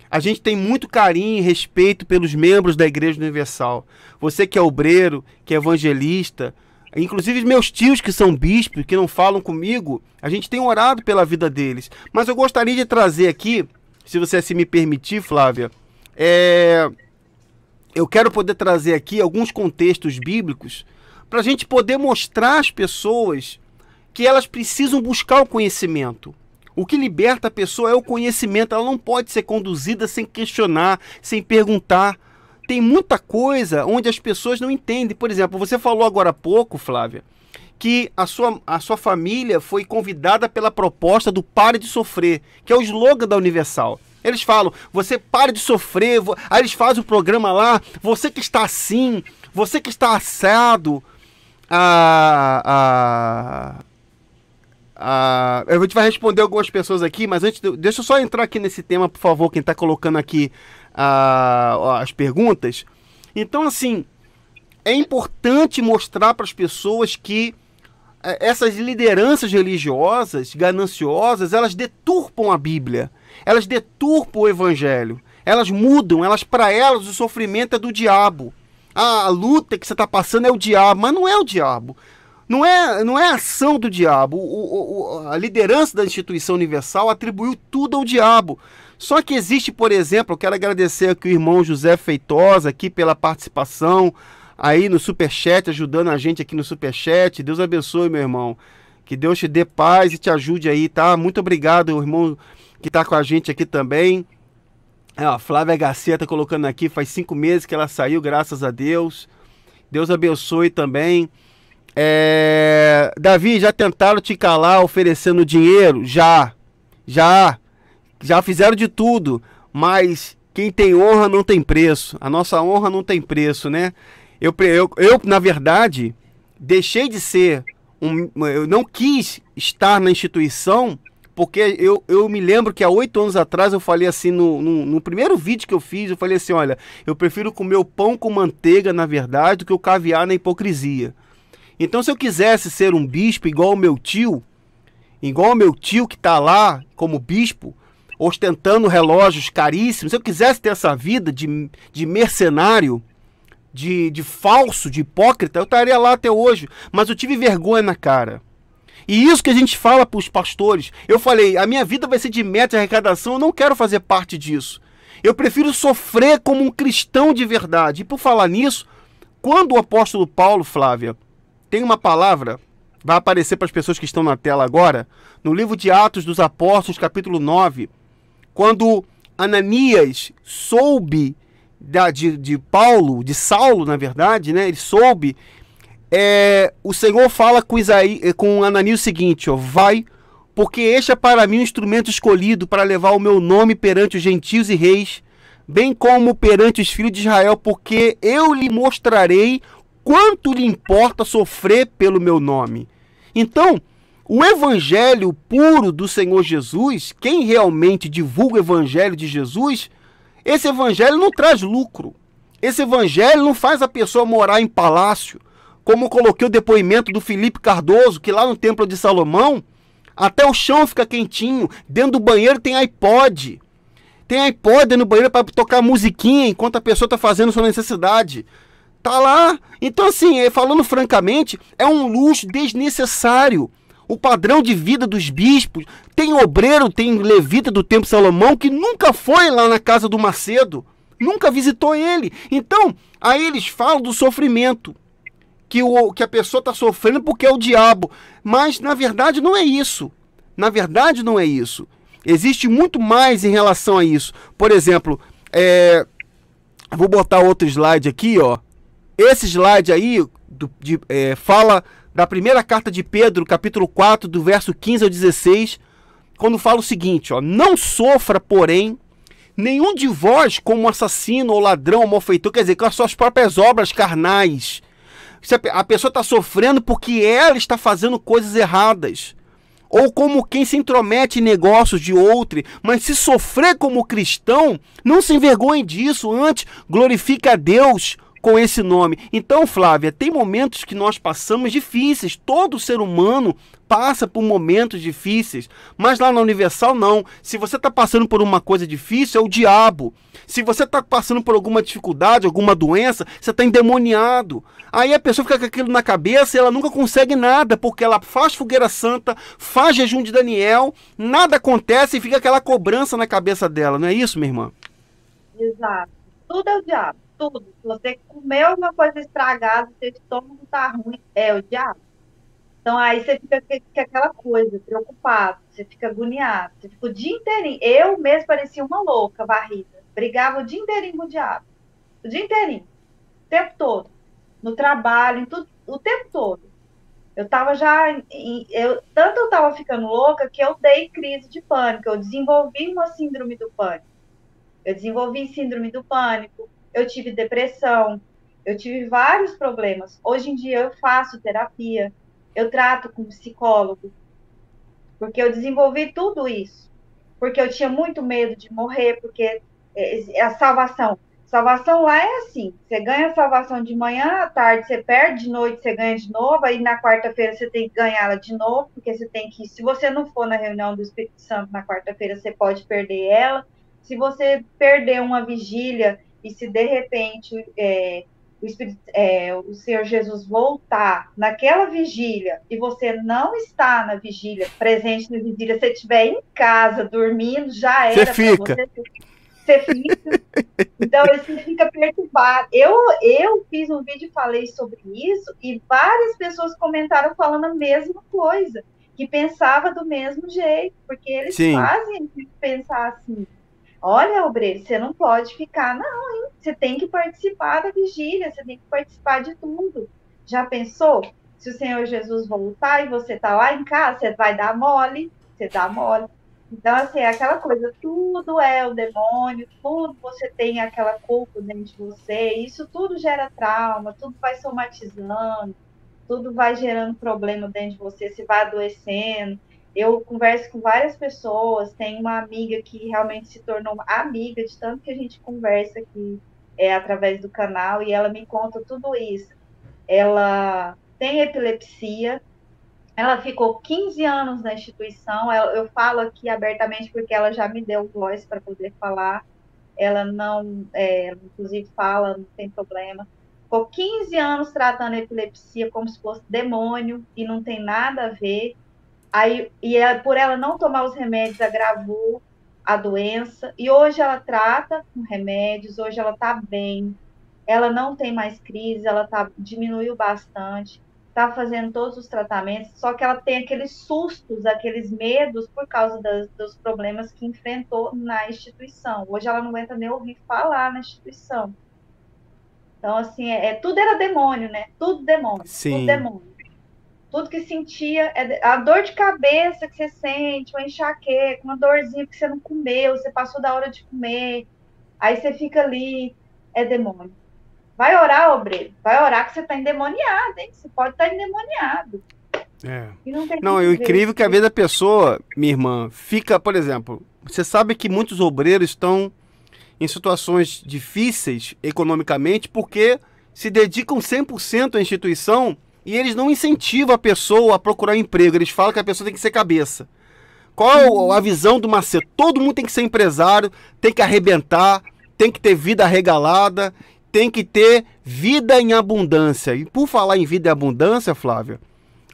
a gente tem muito carinho e respeito pelos membros da Igreja Universal. Você que é obreiro, que é evangelista, inclusive meus tios que são bispos, que não falam comigo, a gente tem orado pela vida deles. Mas eu gostaria de trazer aqui, se você assim me permitir, Flávia, eu quero poder trazer aqui alguns contextos bíblicos para a gente poder mostrar às pessoas que elas precisam buscar o conhecimento. O que liberta a pessoa é o conhecimento. Ela não pode ser conduzida sem questionar, sem perguntar. Tem muita coisa onde as pessoas não entendem. Por exemplo, você falou agora há pouco, Flávia, que a sua família foi convidada pela proposta do Pare de Sofrer, que é o slogan da Universal. Eles falam, você pare de sofrer, aí eles fazem o programa lá, você que está assim, você que está assado, a gente vai responder algumas pessoas aqui, mas antes, deixa eu só entrar aqui nesse tema, por favor, quem está colocando aqui as perguntas. Então, assim, é importante mostrar para as pessoas que essas lideranças religiosas, gananciosas, elas deturpam a Bíblia, elas deturpam o Evangelho, elas mudam, para elas o sofrimento é do diabo. A luta que você está passando é o diabo, mas não é o diabo. Não é a ação do diabo. A liderança da instituição universal atribuiu tudo ao diabo. Só que existe, por exemplo, eu quero agradecer aqui o irmão José Feitosa aqui pela participação aí no Superchat, ajudando a gente aqui no Superchat. Deus abençoe, meu irmão. Que Deus te dê paz e te ajude aí, tá? Muito obrigado, o irmão que tá com a gente aqui também. A Flávia Garcia tá colocando aqui, faz 5 meses que ela saiu, graças a Deus. Deus abençoe também. Davi, já tentaram te calar oferecendo dinheiro? Já fizeram de tudo, mas quem tem honra não tem preço. A nossa honra não tem preço, né? Eu na verdade, deixei de ser eu não quis estar na instituição, porque eu me lembro que há 8 anos atrás eu falei assim, no primeiro vídeo que eu fiz, eu falei assim, olha, eu prefiro comer o pão com manteiga, na verdade, do que o caviar na hipocrisia. Então, se eu quisesse ser um bispo igual o meu tio que está lá como bispo, ostentando relógios caríssimos, se eu quisesse ter essa vida de mercenário, de falso, de hipócrita, eu estaria lá até hoje. Mas eu tive vergonha na cara. E isso que a gente fala para os pastores. Eu falei, a minha vida vai ser de meta de arrecadação, eu não quero fazer parte disso. Eu prefiro sofrer como um cristão de verdade. E por falar nisso, quando o apóstolo Paulo, Flávia, tem uma palavra, vai aparecer para as pessoas que estão na tela agora, no livro de Atos dos Apóstolos, capítulo 9, quando Ananias soube de Paulo, de Saulo, na verdade, né? Ele soube, o Senhor fala com Ananias o seguinte, ó, vai, porque este é para mim um instrumento escolhido para levar o meu nome perante os gentios e reis, bem como perante os filhos de Israel, porque eu lhe mostrarei quanto lhe importa sofrer pelo meu nome. Então, o evangelho puro do Senhor Jesus, quem realmente divulga o evangelho de Jesus, esse evangelho não traz lucro. Esse evangelho não faz a pessoa morar em palácio, como eu coloquei o depoimento do Felipe Cardoso, que lá no Templo de Salomão, até o chão fica quentinho, dentro do banheiro tem iPod. Tem iPod no banheiro para tocar musiquinha enquanto a pessoa está fazendo sua necessidade. Tá lá. Então, assim, falando francamente, é um luxo desnecessário. O padrão de vida dos bispos, tem obreiro, tem levita do Templo de Salomão que nunca foi lá na casa do Macedo, nunca visitou ele. Então, aí eles falam do sofrimento, que a pessoa está sofrendo porque é o diabo. Mas, na verdade, não é isso. Na verdade, não é isso. Existe muito mais em relação a isso. Por exemplo, vou botar outro slide aqui, ó. Esse slide aí fala da primeira carta de Pedro, capítulo 4, do verso 15 ao 16, quando fala o seguinte, ó, não sofra, porém, nenhum de vós como assassino ou ladrão ou malfeitor, quer dizer, com as suas próprias obras carnais. A pessoa está sofrendo porque ela está fazendo coisas erradas. Ou como quem se intromete em negócios de outro, mas se sofrer como cristão, não se envergonhe disso, antes glorifique a Deus com esse nome. Então, Flávia, tem momentos que nós passamos difíceis, todo ser humano passa por momentos difíceis, mas lá na Universal não. Se você está passando por uma coisa difícil, é o diabo. Se você está passando por alguma dificuldade, alguma doença, você está endemoniado. Aí a pessoa fica com aquilo na cabeça e ela nunca consegue nada, porque ela faz fogueira santa, faz jejum de Daniel, nada acontece e fica aquela cobrança na cabeça dela. Não é isso, minha irmã? Exato. Tudo é o diabo. Tudo. Se você comeu alguma coisa estragada, seu estômago tá ruim, é o diabo. Então aí você fica com aquela coisa, preocupado, você fica agoniado, você fica o dia inteirinho. Eu mesmo parecia uma louca, varrida. Brigava o dia inteirinho com o diabo. O dia inteirinho. O tempo todo. No trabalho, em tudo, o tempo todo. Eu tava tanto eu tava ficando louca que eu dei crise de pânico. Eu desenvolvi uma síndrome do pânico. Eu desenvolvi síndrome do pânico. Eu tive depressão. Eu tive vários problemas. Hoje em dia eu faço terapia. Eu trato com psicólogo. Porque eu desenvolvi tudo isso. Porque eu tinha muito medo de morrer. Porque a salvação. Salvação lá é assim, você ganha a salvação de manhã, à tarde você perde, de noite você ganha de novo, aí na quarta-feira você tem que ganhá-la de novo, porque você tem que, se você não for na reunião do Espírito Santo na quarta-feira, você pode perder ela. Se você perder uma vigília e se de repente o Senhor Jesus voltar naquela vigília e você não está na vigília, presente na vigília, você estiver em casa, dormindo, já era para você fica. Então, você fica perturbado. Eu fiz um vídeo e falei sobre isso e várias pessoas comentaram falando a mesma coisa, que pensava do mesmo jeito, porque eles fazem pensar assim, olha, obreiro, você não pode ficar, não, hein? Você tem que participar da vigília, você tem que participar de tudo. Já pensou? Se o Senhor Jesus voltar e você tá lá em casa, você vai dar mole, você dá mole. Então, assim, é aquela coisa, tudo é o demônio, tudo você tem aquela culpa dentro de você, isso tudo gera trauma, tudo vai somatizando, tudo vai gerando problema dentro de você, se vai adoecendo. Eu converso com várias pessoas, tem uma amiga que realmente se tornou amiga de tanto que a gente conversa aqui através do canal, e ela me conta tudo isso. Ela tem epilepsia, ela ficou 15 anos na instituição, eu falo aqui abertamente porque ela já me deu voz para poder falar, ela não, inclusive fala, não tem problema. ficou 15 anos tratando a epilepsia como se fosse demônio, e não tem nada a ver. Aí, por ela não tomar os remédios, agravou a doença, e hoje ela trata com remédios, hoje ela está bem, ela não tem mais crise, diminuiu bastante, está fazendo todos os tratamentos, só que ela tem aqueles sustos, aqueles medos por causa dos problemas que enfrentou na instituição. Hoje ela não aguenta nem ouvir falar na instituição. Então, assim, tudo era demônio, né? Tudo demônio, Sim. tudo demônio. Tudo que sentia, a dor de cabeça que você sente, uma enxaqueca, uma dorzinha que você não comeu, você passou da hora de comer, aí você fica ali, é demônio. Vai orar, obreiro, vai orar que você está endemoniado, hein? Você pode estar endemoniado. E não, é incrível que a vida da pessoa, minha irmã, fica, por exemplo, você sabe que muitos obreiros estão em situações difíceis economicamente porque se dedicam 100% à instituição e eles não incentivam a pessoa a procurar emprego. Eles falam que a pessoa tem que ser cabeça. Qual a visão do Macedo? Todo mundo tem que ser empresário, tem que arrebentar, tem que ter vida regalada, tem que ter vida em abundância. E por falar em vida em abundância, Flávia,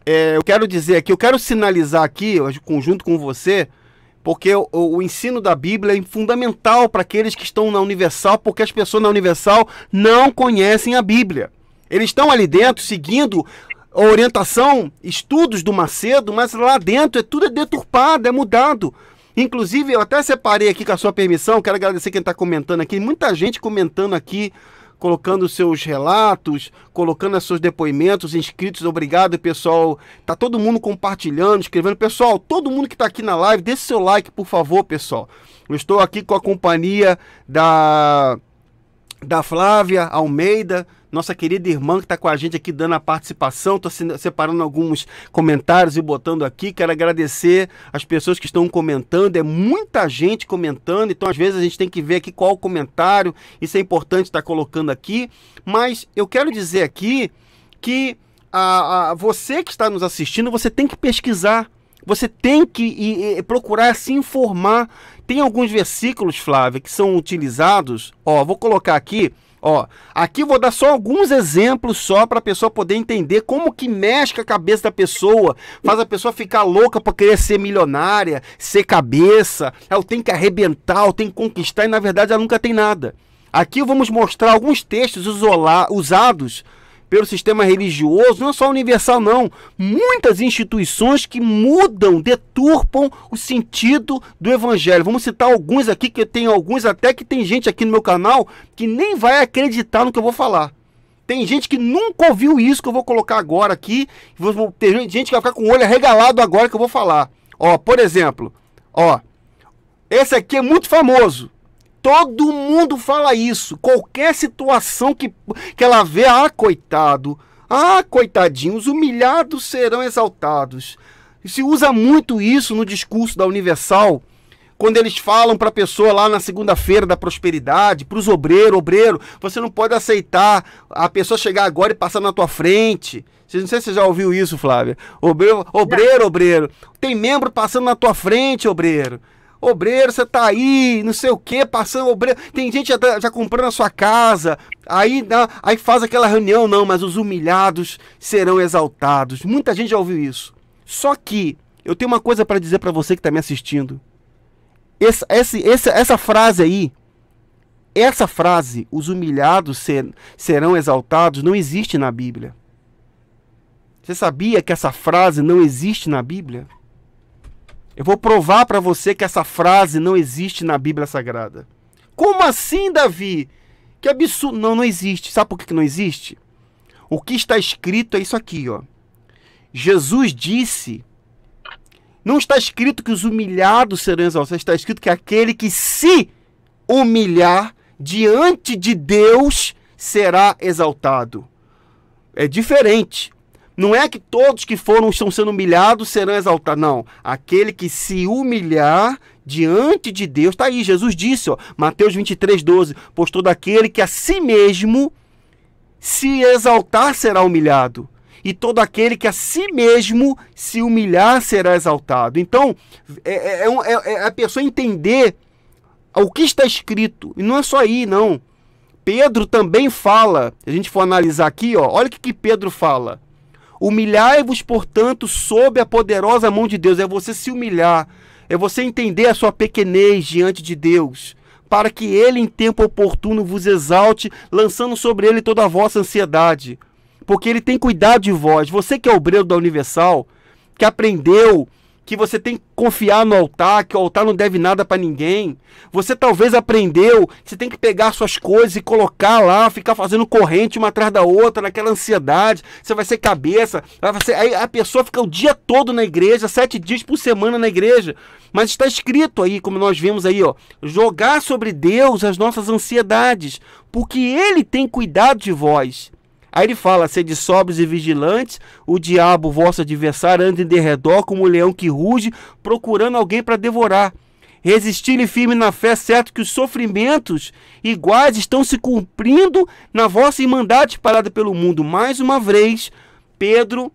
eu quero dizer aqui, eu quero sinalizar aqui, junto com você, porque o ensino da Bíblia é fundamental para aqueles que estão na Universal, porque as pessoas na Universal não conhecem a Bíblia. Eles estão ali dentro seguindo a orientação, estudos do Macedo, mas lá dentro tudo é deturpado, é mudado. Inclusive, eu até separei aqui com a sua permissão, quero agradecer quem está comentando aqui, muita gente comentando aqui, colocando seus relatos, colocando os seus depoimentos, inscritos, obrigado pessoal, tá todo mundo compartilhando, escrevendo, pessoal, todo mundo que tá aqui na live, deixe seu like por favor pessoal, eu estou aqui com a companhia da Flávia Almeida, nossa querida irmã que está com a gente aqui dando a participação, estou separando alguns comentários e botando aqui, quero agradecer as pessoas que estão comentando, é muita gente comentando, então às vezes a gente tem que ver aqui qual o comentário, isso é importante estar colocando aqui, mas eu quero dizer aqui que você que está nos assistindo, você tem que pesquisar, você tem que procurar se informar. Tem alguns versículos, Flávia, que são utilizados, vou colocar aqui, aqui vou dar só alguns exemplos só para a pessoa poder entender como que mexe com a cabeça da pessoa, faz a pessoa ficar louca para querer ser milionária, ser cabeça, ela tem que arrebentar, ela tem que conquistar e na verdade ela nunca tem nada. Aqui vamos mostrar alguns textos usados pelo sistema religioso, não só universal não, muitas instituições que mudam, deturpam o sentido do evangelho. Vamos citar alguns aqui, que tem alguns até que tem gente aqui no meu canal que nem vai acreditar no que eu vou falar. Tem gente que nunca ouviu isso que eu vou colocar agora aqui, tem gente que vai ficar com o olho arregalado agora que eu vou falar. Por exemplo, esse aqui é muito famoso. Todo mundo fala isso. Qualquer situação que ela vê, coitado, coitadinho, os humilhados serão exaltados. Se usa muito isso no discurso da Universal, quando eles falam para a pessoa lá na segunda-feira da prosperidade, para os obreiro, você não pode aceitar a pessoa chegar agora e passar na tua frente. Não sei se você já ouviu isso, Flávia. Obreiro, tem membro passando na tua frente, obreiro, você tá aí, não sei o que, passando, obreiro, tem gente já comprando a sua casa, aí faz aquela reunião, não, mas os humilhados serão exaltados. Muita gente já ouviu isso. Só que eu tenho uma coisa para dizer para você que está me assistindo. Essa frase aí, essa frase, os humilhados serão exaltados, não existe na Bíblia. Você sabia que essa frase não existe na Bíblia? Eu vou provar para você que essa frase não existe na Bíblia Sagrada. Como assim, Davi? Que absurdo. Não existe. Sabe por que não existe? O que está escrito é isso aqui, Jesus disse, não está escrito que os humilhados serão exaltados, está escrito que aquele que se humilhar diante de Deus será exaltado. É diferente. Não é que todos que estão sendo humilhados serão exaltados. Não. Aquele que se humilhar diante de Deus. Está aí, Jesus disse, Mateus 23:12. Pois todo aquele que a si mesmo se exaltar será humilhado. E todo aquele que a si mesmo se humilhar será exaltado. Então, a pessoa entender o que está escrito. E não é só aí, não. Pedro também fala, se a gente for analisar aqui, ó, olha o que Pedro fala. Humilhai-vos, portanto, sob a poderosa mão de Deus. É você se humilhar, é você entender a sua pequenez diante de Deus, para que ele em tempo oportuno vos exalte, lançando sobre ele toda a vossa ansiedade. Porque ele tem cuidado de vós. Você que é obreiro da Universal, que aprendeu que você tem que confiar no altar, que o altar não deve nada para ninguém. Você talvez aprendeu que você tem que pegar suas coisas e colocar lá, ficar fazendo corrente uma atrás da outra, naquela ansiedade. Você vai ser cabeça. Aí a pessoa fica o dia todo na igreja, 7 dias por semana na igreja. Mas está escrito aí, como nós vemos aí, ó, jogar sobre Deus as nossas ansiedades, porque Ele tem cuidado de vós. Aí ele fala, sede sóbrios e vigilantes, o diabo, vosso adversário, anda em derredor como um leão que ruge, procurando alguém para devorar. Resistir-lhe firme na fé, certo que os sofrimentos iguais estão se cumprindo na vossa irmandade espalhada pelo mundo. Mais uma vez, Pedro,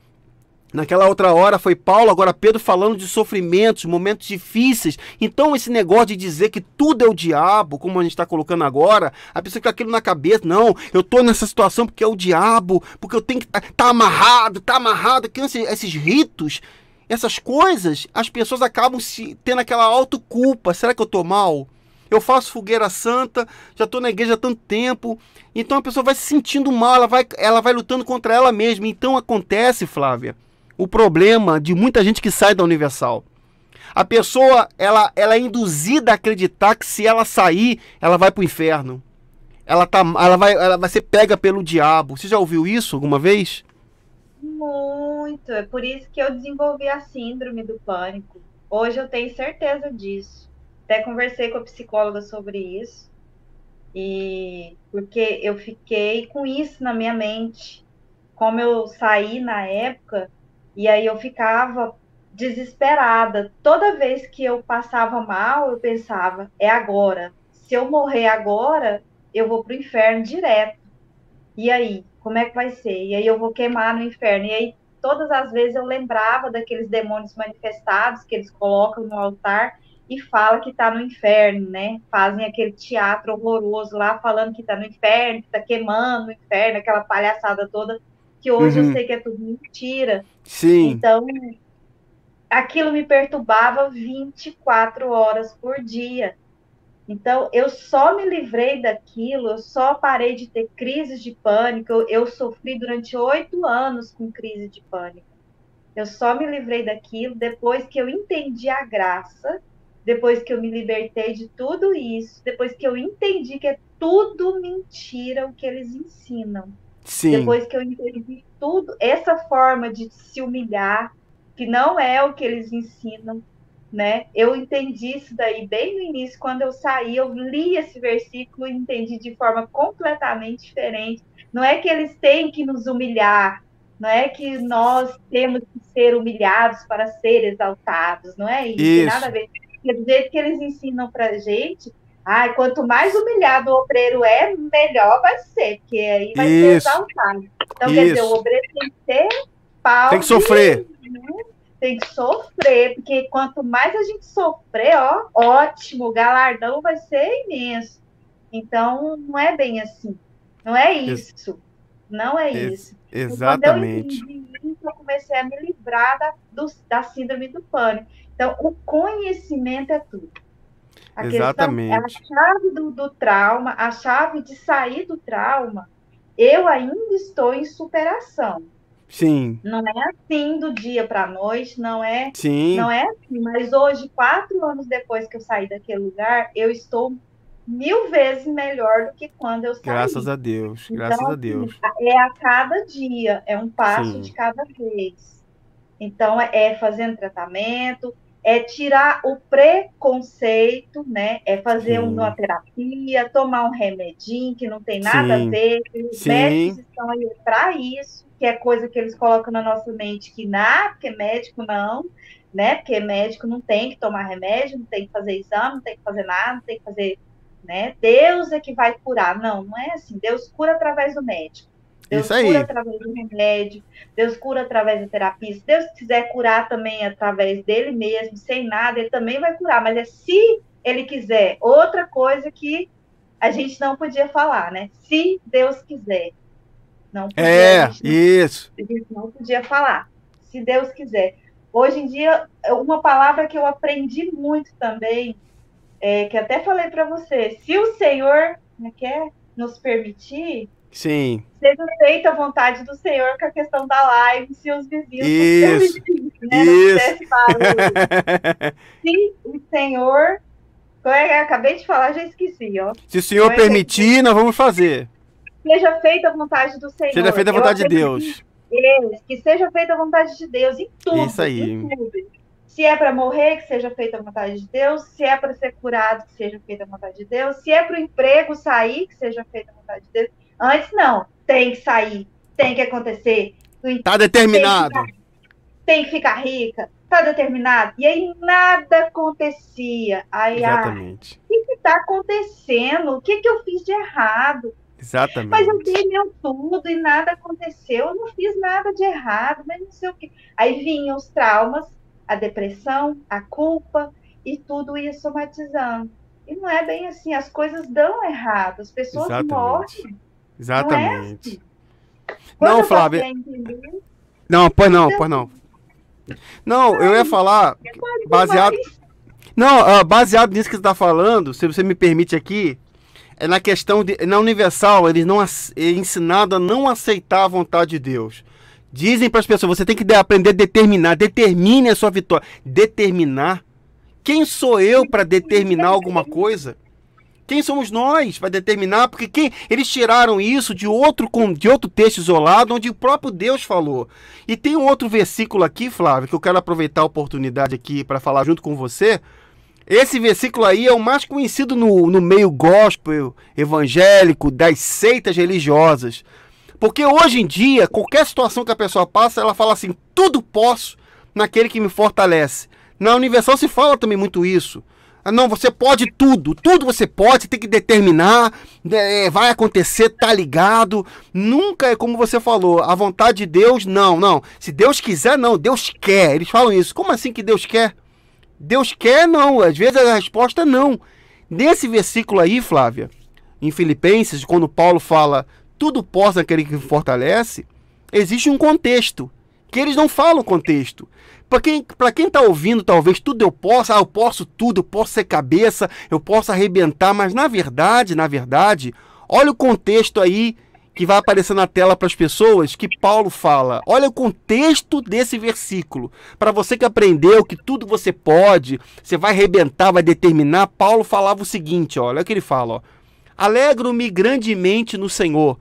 naquela outra hora foi Paulo, agora Pedro falando de sofrimentos, momentos difíceis. Então esse negócio de dizer que tudo é o diabo, como a gente está colocando agora, a pessoa fica aquilo na cabeça, não, eu estou nessa situação porque é o diabo, porque eu tenho que tá amarrado, que esses ritos, essas coisas, as pessoas acabam tendo aquela autoculpa. Será que eu estou mal? Eu faço fogueira santa, já estou na igreja há tanto tempo. Então a pessoa vai se sentindo mal, ela vai lutando contra ela mesma. Então acontece, Flávia, o problema de muita gente que sai da Universal. A pessoa, ela é induzida a acreditar que se ela sair, ela vai para o inferno. Ela vai ser pega pelo diabo. Você já ouviu isso alguma vez? Muito. É por isso que eu desenvolvi a síndrome do pânico. Hoje eu tenho certeza disso. Até conversei com a psicóloga sobre isso. E porque eu fiquei com isso na minha mente. Como eu saí na época, e aí eu ficava desesperada. Toda vez que eu passava mal, eu pensava, é agora. Se eu morrer agora, eu vou para o inferno direto. E aí, como é que vai ser? E aí eu vou queimar no inferno. E aí, todas as vezes eu lembrava daqueles demônios manifestados que eles colocam no altar e falam que está no inferno, né? Fazem aquele teatro horroroso lá, falando que está no inferno, que está queimando no inferno, aquela palhaçada toda, que hoje eu sei que é tudo mentira. Sim. Então, aquilo me perturbava 24 horas por dia. Então, eu só me livrei daquilo, eu só parei de ter crises de pânico. Eu sofri durante 8 anos com crise de pânico. Eu só me livrei daquilo depois que eu entendi a graça, depois que eu me libertei de tudo isso, depois que eu entendi que é tudo mentira o que eles ensinam. Sim. Depois que eu entendi tudo, essa forma de se humilhar, que não é o que eles ensinam, né? Eu entendi isso daí bem no início, quando eu saí, eu li esse versículo e entendi de forma completamente diferente. Não é que eles têm que nos humilhar, não é que nós temos que ser humilhados para ser exaltados, não é isso, tem nada a ver. Quer dizer que eles ensinam para a gente, quanto mais humilhado o obreiro é, melhor vai ser, porque aí vai ser exaltado. Então, quer dizer, o obreiro tem que ter pau. Tem que sofrer. Tem que sofrer, porque quanto mais a gente sofrer, ótimo, o galardão vai ser imenso. Então, não é bem assim. Não é isso. Não é isso. Exatamente. Quando eu entendi isso, eu comecei a me livrar da síndrome do pânico. Então, o conhecimento é tudo. Exatamente. A chave do trauma, a chave de sair do trauma, eu ainda estou em superação. Sim. Não é assim do dia para a noite, não é assim, mas hoje, 4 anos depois que eu saí daquele lugar, eu estou 1000 vezes melhor do que quando eu saí. Graças a Deus, graças a Deus. É a cada dia, é um passo de cada vez. Então, é fazendo tratamento, é tirar o preconceito, né? É fazer uma terapia, tomar um remedinho que não tem nada a ver. Os médicos estão aí para isso, que é coisa que eles colocam na nossa mente que porque médico não, né? Porque médico não tem que tomar remédio, não tem que fazer exame, não tem que fazer nada, não tem que fazer, né? Deus é que vai curar. Não é assim. Deus cura através do médico. Deus cura através do remédio, Deus cura através da terapia. Se Deus quiser curar também através dele mesmo, sem nada, ele também vai curar. Mas é se ele quiser outra coisa que a gente não podia falar, né? Se Deus quiser. Não podia, Isso. A gente não podia falar. Se Deus quiser. Hoje em dia, uma palavra que eu aprendi muito também, que até falei para você, se o Senhor quer nos permitir, Sim. seja feita a vontade do Senhor com a questão da live, se os vizinhos Isso. né? Isso. Se o Senhor... acabei de falar, já esqueci, ó. Se o Senhor permitir, nós vamos fazer. Seja feita a vontade do Senhor. Seja feita a vontade de Deus. Que seja feita a vontade de Deus em tudo. Isso aí. Em tudo. Se é para morrer, que seja feita a vontade de Deus. Se é para ser curado, que seja feita a vontade de Deus. Se é para o emprego sair, que seja feita a vontade de Deus. Antes, não. Tem que sair. Tem que acontecer. Está determinado. Tem que ficar rica. Está determinado. E aí nada acontecia. Aí, exatamente. O que está acontecendo? O que eu fiz de errado? Exatamente. Mas eu dei meu tudo e nada aconteceu. Eu não fiz nada de errado, mas não sei o quê. Aí vinham os traumas, a depressão, a culpa, e tudo ia somatizando. E não é bem assim. As coisas dão errado. As pessoas morrem. Exatamente. Não, Flávia. Não, pois não. Não, eu ia falar baseado... Não, baseado nisso que você está falando, se você me permite aqui, é na questão de... Na Universal, eles não ensinaram a não aceitar a vontade de Deus. Dizem para as pessoas, você tem que aprender a determinar. Determine a sua vitória. Determinar? Quem sou eu para determinar alguma coisa? Quem somos nós para determinar? Porque eles tiraram isso de outro texto isolado, onde o próprio Deus falou. E tem um outro versículo aqui, Flávio, que eu quero aproveitar a oportunidade aqui para falar junto com você. Esse versículo aí é o mais conhecido no meio gospel, evangélico, das seitas religiosas. Porque hoje em dia, qualquer situação que a pessoa passa, ela fala assim, tudo posso naquele que me fortalece. Na Universal se fala também muito isso. Não, você pode tudo você pode, tem que determinar, vai acontecer, tá ligado. Nunca é como você falou, a vontade de Deus, não. Se Deus quiser, não, Deus quer. Eles falam isso. Como assim que Deus quer? Deus quer, não. Às vezes a resposta é não. Nesse versículo aí, Flávia, em Filipenses, quando Paulo fala, tudo posso naquele que me fortalece, existe um contexto, que eles não falam o contexto. Para quem está ouvindo, talvez tudo eu posso tudo, eu posso ser cabeça, eu posso arrebentar, mas na verdade, olha o contexto aí que vai aparecer na tela para as pessoas que Paulo fala. Olha o contexto desse versículo. Para você que aprendeu que tudo você pode, você vai arrebentar, vai determinar, Paulo falava o seguinte, olha o que ele fala, ó. Alegro-me grandemente no Senhor.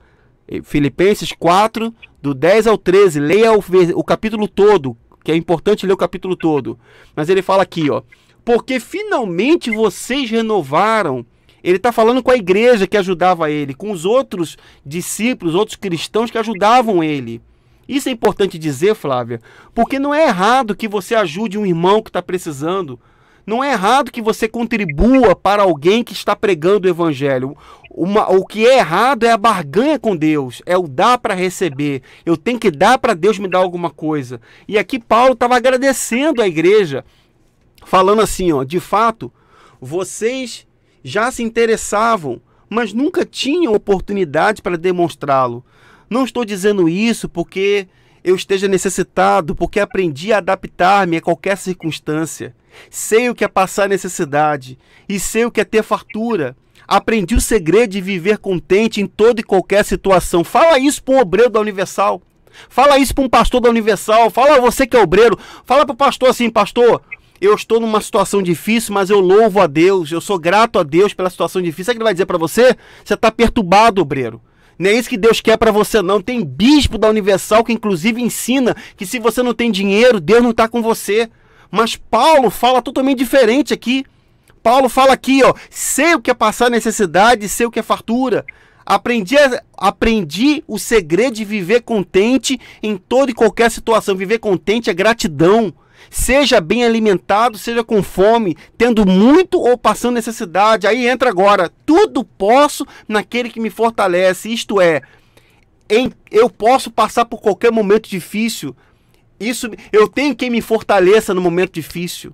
Filipenses 4, do 10 ao 13, leia o capítulo todo, que é importante ler o capítulo todo. Mas ele fala aqui, ó. Porque finalmente vocês renovaram. Ele está falando com a igreja que ajudava ele, com os outros discípulos, outros cristãos que ajudavam ele. Isso é importante dizer, Flávia, porque não é errado que você ajude um irmão que está precisando. Não é errado que você contribua para alguém que está pregando o evangelho. O que é errado é a barganha com Deus, é o dar para receber. Eu tenho que dar para Deus me dar alguma coisa. E aqui Paulo estava agradecendo a igreja, falando assim, ó, de fato, vocês já se interessavam, mas nunca tinham oportunidade para demonstrá-lo. Não estou dizendo isso porque eu esteja necessitado, porque aprendi a adaptar-me a qualquer circunstância. Sei o que é passar necessidade e sei o que é ter fartura. Aprendi o segredo de viver contente em toda e qualquer situação. Fala isso para um obreiro da Universal. Fala isso para um pastor da Universal. Fala você que é obreiro. Fala para o pastor assim, pastor, eu estou numa situação difícil, mas eu louvo a Deus. Eu sou grato a Deus pela situação difícil. Sabe o que ele vai dizer para você? Você está perturbado, obreiro. Não é isso que Deus quer para você, não. Tem bispo da Universal que inclusive ensina que se você não tem dinheiro, Deus não está com você. Mas Paulo fala totalmente diferente aqui. Paulo fala aqui, ó, sei o que é passar necessidade, sei o que é fartura. Aprendi o segredo de viver contente em toda e qualquer situação. Viver contente é gratidão. Seja bem alimentado, seja com fome, tendo muito ou passando necessidade. Aí entra agora, tudo posso naquele que me fortalece. Isto é, eu posso passar por qualquer momento difícil. Eu tenho quem me fortaleça no momento difícil.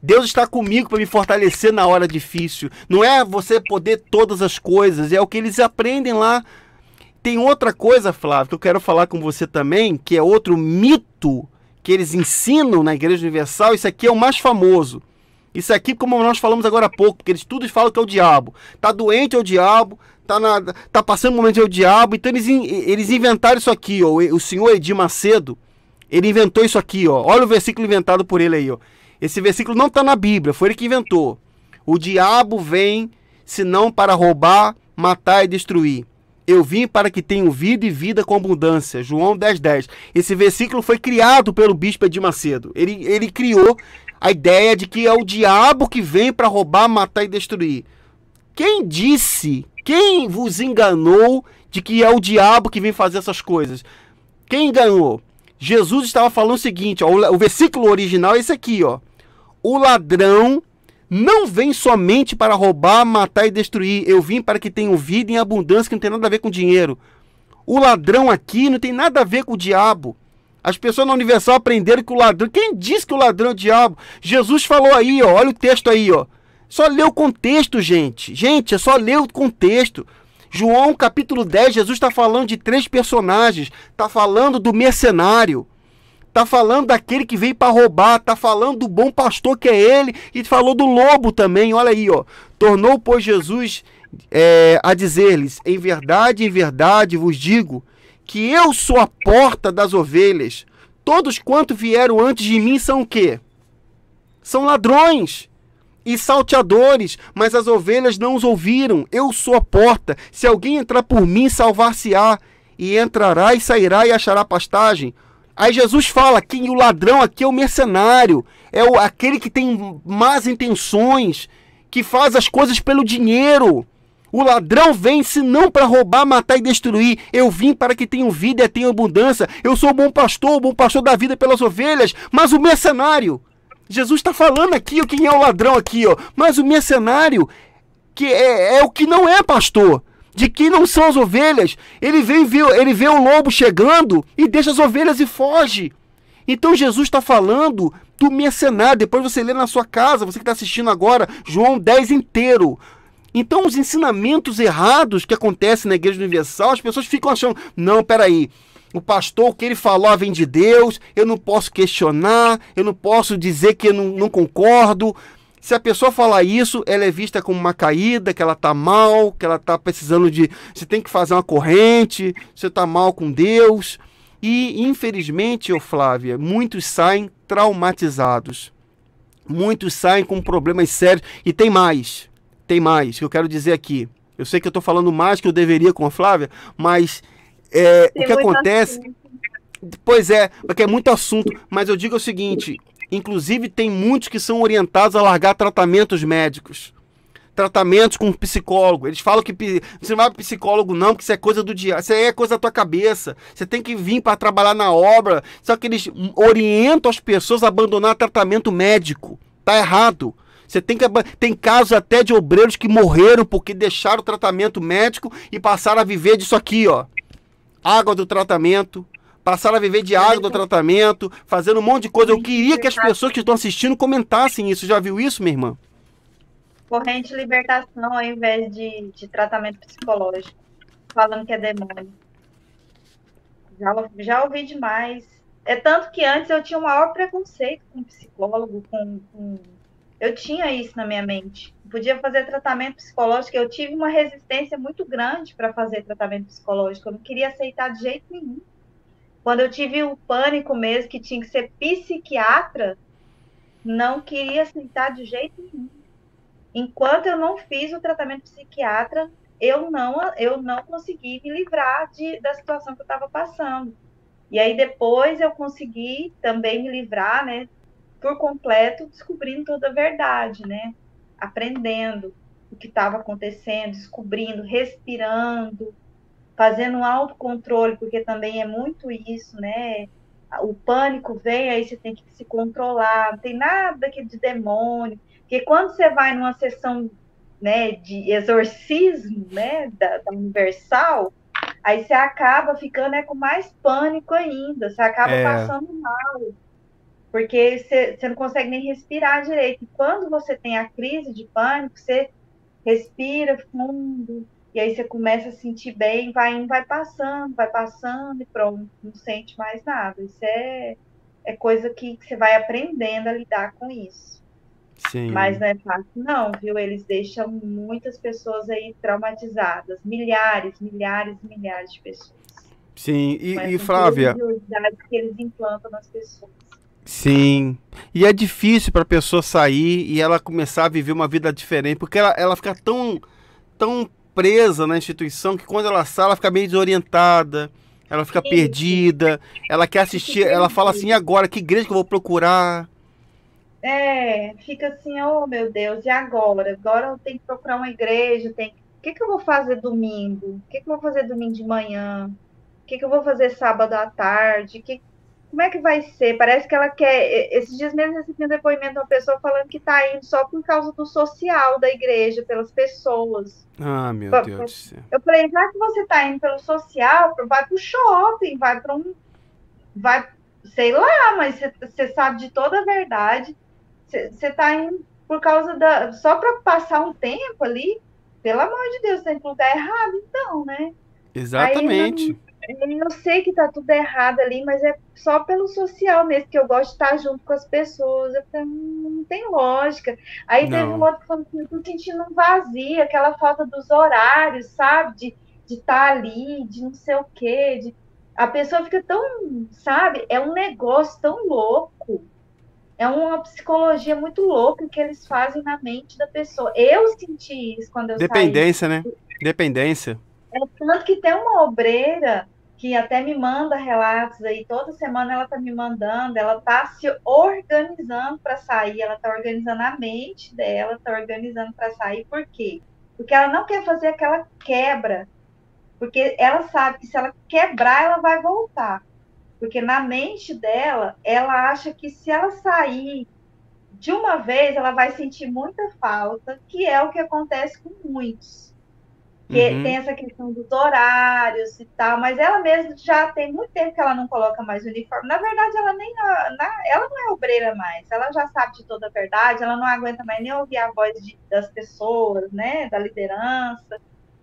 Deus está comigo para me fortalecer na hora difícil. Não é você poder todas as coisas, é o que eles aprendem lá. Tem outra coisa, Flávio, que eu quero falar com você também, que é outro mito que eles ensinam na Igreja Universal. Isso aqui é o mais famoso. Isso aqui, como nós falamos agora há pouco, porque eles todos falam que é o diabo. Tá doente é o diabo, tá passando um momento é o diabo. Então eles inventaram isso aqui, ó. O senhor Edir Macedo, ele inventou isso aqui, ó. Olha o versículo inventado por ele aí, ó. Esse versículo não está na Bíblia, foi ele que inventou. O diabo vem, senão para roubar, matar e destruir. Eu vim para que tenham vida e vida com abundância. João 10:10. Esse versículo foi criado pelo bispo Edir Macedo. Ele criou a ideia de que é o diabo que vem para roubar, matar e destruir. Quem disse, quem vos enganou de que é o diabo que vem fazer essas coisas? Quem enganou? Jesus estava falando o seguinte, ó, o versículo original é esse aqui, ó. O ladrão não vem somente para roubar, matar e destruir. Eu vim para que tenham vida em abundância, que não tem nada a ver com dinheiro. O ladrão aqui não tem nada a ver com o diabo. As pessoas na Universal aprenderam que o ladrão... Quem disse que o ladrão é o diabo? Jesus falou aí, ó. Olha o texto aí, ó. Só lê o contexto, gente. Gente, é só ler o contexto. João capítulo 10, Jesus está falando de 3 personagens. Está falando do mercenário. Está falando daquele que veio para roubar. Está falando do bom pastor que é ele. E falou do lobo também. Olha aí, ó. Tornou, pois, Jesus a dizer-lhes: em verdade vos digo que eu sou a porta das ovelhas. Todos quanto vieram antes de mim são o quê? São ladrões e salteadores, mas as ovelhas não os ouviram. Eu sou a porta. Se alguém entrar por mim, salvar-se-á, e entrará e sairá e achará pastagem. Aí Jesus fala que o ladrão aqui é o mercenário, é aquele que tem más intenções, que faz as coisas pelo dinheiro. O ladrão vem senão para roubar, matar e destruir. Eu vim para que tenham vida e tenham abundância. Eu sou o bom pastor da vida pelas ovelhas. Mas o mercenário, Jesus está falando aqui, quem é o ladrão aqui, ó. Mas o mercenário, que é o que não é pastor, de quem não são as ovelhas. Ele vê o lobo chegando e deixa as ovelhas e foge. Então Jesus está falando do mercenário. Depois você lê na sua casa, você que está assistindo agora, João 10 inteiro. Então os ensinamentos errados que acontecem na Igreja Universal, as pessoas ficam achando, não, peraí, o pastor, o que ele falou vem de Deus, eu não posso questionar, eu não posso dizer que eu não concordo. Se a pessoa falar isso, ela é vista como uma caída, que ela está mal, que ela está precisando de... Você tem que fazer uma corrente, você está mal com Deus. E, infelizmente, Flávia, muitos saem traumatizados. Muitos saem com problemas sérios. E tem mais que eu quero dizer aqui. Eu sei que eu estou falando mais que eu deveria com a Flávia, mas o que acontece... Assunto. Pois é, porque é muito assunto, mas eu digo o seguinte, inclusive tem muitos que são orientados a largar tratamentos médicos, tratamentos com psicólogo. Eles falam que você não vai para psicólogo não, porque isso é coisa do diabo, isso aí é coisa da tua cabeça, você tem que vir para trabalhar na obra. Só que eles orientam as pessoas a abandonar tratamento médico. Tá errado. Você tem casos até de obreiros que morreram porque deixaram o tratamento médico e passaram a viver disso aqui, ó. Água do tratamento, passaram a viver de água do tratamento, fazendo um monte de coisa. Eu queria que as pessoas que estão assistindo comentassem isso. Já viu isso, minha irmã? Corrente de libertação ao invés de tratamento psicológico, falando que é demônio. Já ouvi demais. É tanto que antes eu tinha o maior preconceito com psicólogo, eu tinha isso na minha mente. Podia fazer tratamento psicológico. Eu tive uma resistência muito grande para fazer tratamento psicológico. Eu não queria aceitar de jeito nenhum. Quando eu tive o pânico mesmo, que tinha que ser psiquiatra, não queria aceitar de jeito nenhum. Enquanto eu não fiz o tratamento psiquiatra, eu não consegui me livrar da situação que eu estava passando. E aí depois eu consegui também me livrar, né? Por completo, descobrindo toda a verdade, né? Aprendendo o que estava acontecendo, descobrindo, respirando, fazendo um autocontrole, porque também é muito isso, né? O pânico vem, aí você tem que se controlar, não tem nada de demônio, porque quando você vai numa sessão, né, de exorcismo, né, da Universal, aí você acaba ficando com mais pânico ainda, você acaba passando mal. porque você não consegue nem respirar direito. E quando você tem a crise de pânico, você respira fundo, e aí você começa a sentir bem, vai indo, vai passando e pronto, não sente mais nada. Isso é coisa que você vai aprendendo a lidar com isso. Mas Sim. não é fácil, não, viu? Eles deixam muitas pessoas aí traumatizadas, milhares, milhares e milhares de pessoas, Sim. com E essa Flávia, religiosidade que eles implantam nas pessoas. sim. E é difícil para a pessoa sair e ela começar a viver uma vida diferente, porque ela fica tão presa na instituição que quando ela sai, ela fica meio desorientada, ela fica Isso, perdida, ela quer fica assistir, ela fala assim, "E perdido. agora, que igreja que eu vou procurar?" Fica assim, oh meu Deus, e agora? Agora eu tenho que procurar uma igreja, o que que eu vou fazer domingo? O que que eu vou fazer domingo de manhã? O que que eu vou fazer sábado à tarde? Como é que vai ser? Parece que ela quer. Esses dias mesmo recebi um depoimento de uma pessoa falando que está indo só por causa do social da igreja, pelas pessoas. Ah, meu Deus do céu. Eu falei, já que você está indo pelo social, vai para o shopping, vai para um. Vai, sei lá, mas você sabe de toda a verdade. Você está indo por causa da. Só para passar um tempo ali, pelo amor de Deus, está indo no lugar errado, então, né? Aí não, Exatamente. eu sei que tá tudo errado ali, mas é só pelo social mesmo, que eu gosto de estar junto com as pessoas. Eu falei, não tem lógica. Aí teve um Não. outro que falou assim, eu tô sentindo um vazio, aquela falta dos horários, sabe? De estar ali, de não sei o quê. A pessoa fica tão, sabe? É um negócio tão louco. É uma psicologia muito louca que eles fazem na mente da pessoa. Eu senti isso quando eu saí. Dependência, né? Dependência. Tanto que tem uma obreira que até me manda relatos aí, toda semana ela tá me mandando, ela tá se organizando para sair, ela tá organizando a mente dela, tá organizando para sair, por quê? Porque ela não quer fazer aquela quebra, porque ela sabe que se ela quebrar, ela vai voltar. Porque na mente dela, ela acha que se ela sair de uma vez, ela vai sentir muita falta, que é o que acontece com muitos que tem Uhum. essa questão dos horários e tal, mas ela mesma já tem muito tempo que ela não coloca mais uniforme. Na verdade, ela nem ela não é obreira mais, ela já sabe de toda a verdade, ela não aguenta mais nem ouvir a voz das pessoas, né, da liderança.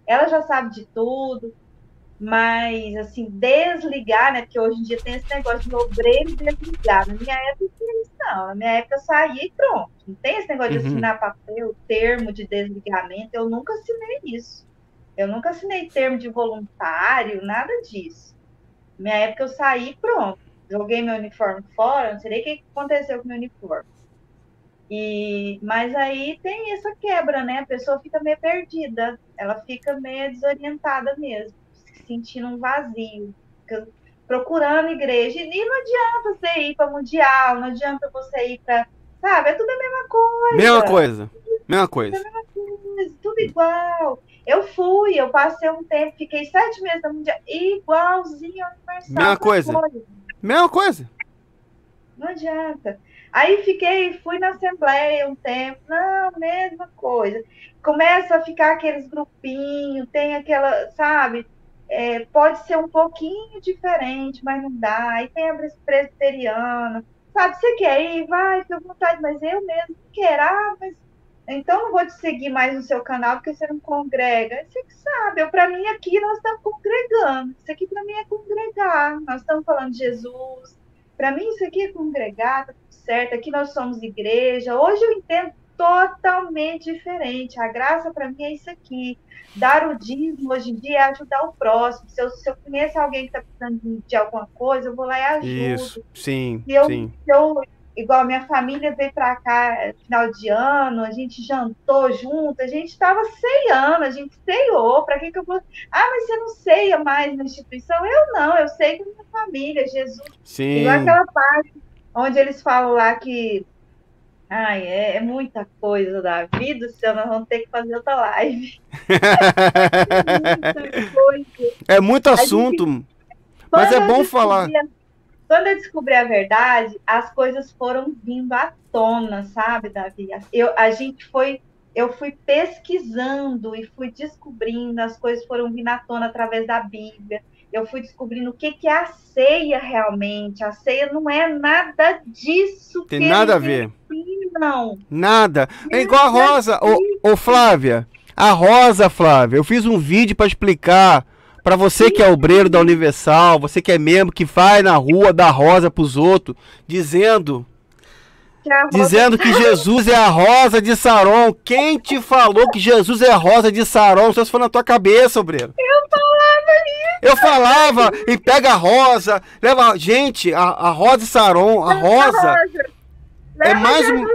Ela já sabe de tudo, mas assim, desligar, né? Porque hoje em dia tem esse negócio de obreiro e desligar. Na minha época não tinha isso, não. Na minha época eu saía e pronto. Não tem esse negócio de Uhum. assinar papel, termo de desligamento, eu nunca assinei isso. Eu nunca assinei termo de voluntário, nada disso. Na minha época eu saí e pronto. Joguei meu uniforme fora, não sei nem o que aconteceu com o meu uniforme. Mas aí tem essa quebra, né? A pessoa fica meio perdida, ela fica meio desorientada mesmo, sentindo um vazio, fica procurando igreja. E não adianta você ir para mundial, não adianta você ir para. Sabe, é tudo a mesma Mesma coisa. coisa. Mesma Tudo a coisa. mesma coisa, tudo igual. Eu passei um tempo, fiquei 7 meses na Mundial, igualzinho ao Universal, Mesma mesma coisa. coisa, Mesma coisa. não adianta. Aí fui na Assembleia um tempo, não, mesma coisa. Começa a ficar aqueles grupinhos, tem aquela, sabe? Pode ser um pouquinho diferente, mas não dá. Aí tem a presbiteriana, sabe? Você quer ir? Vai, fica à vontade, mas eu mesmo não quero. Ah, mas então não vou te seguir mais no seu canal porque você não congrega. Você que sabe, para mim aqui nós estamos congregando. Isso aqui para mim é congregar. Nós estamos falando de Jesus. Para mim isso aqui é congregar, tá tudo certo. Aqui nós somos igreja. Hoje eu entendo totalmente diferente. A graça para mim é isso aqui. Dar o dízimo hoje em dia é ajudar o próximo. Se eu conheço alguém que está precisando de alguma coisa, eu vou lá e Isso. ajudo. Sim, Se eu, sim. se eu igual a minha família veio para cá final de ano, a gente jantou junto, a gente estava ceiando, a gente ceiou. Para que eu vou. Ah, mas você não ceia mais na instituição? Eu não, eu sei com a minha família, Jesus. Igual Sim. aquela parte onde eles falam lá que. Ai, é muita coisa da vida, do céu, nós vamos ter que fazer outra live. Muita coisa. É muito A gente, assunto, mas é quando eu bom falar. descobri quando eu descobri a verdade, as coisas foram vindo à tona, sabe, Davi? Eu fui pesquisando e fui descobrindo, as coisas foram vindo à tona através da Bíblia. eu fui descobrindo o que é a ceia realmente. A ceia não é nada disso Tem que nada a eles ver. ensinam. Nada. É igual a Rosa. Ô, Flávia. A Rosa, Flávia. Eu fiz um vídeo para explicar para você que é obreiro da Universal, você que é membro, que vai na rua dar rosa pros outros, dizendo que Jesus é a rosa de Saron. Quem te falou que Jesus é a rosa de Saron? Só se for na tua cabeça, obreiro. Eu falava, e pega a rosa, leva. Gente, a rosa de Saron, a rosa. É mais um.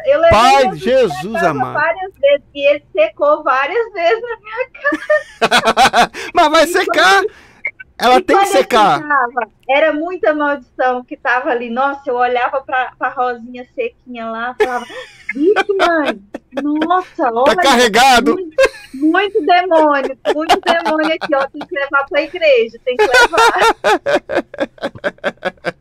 Eu levei Pai, Jesus amado. Várias vezes, e ele secou várias vezes na minha casa. Mas vai secar. Ela tem que secar. Era muita maldição que tava ali. Nossa, eu olhava pra Rosinha sequinha lá, falava, vixe, mãe, nossa, olha. Tá carregado. Muito demônio aqui, ó. Tem que levar pra igreja, tem que levar.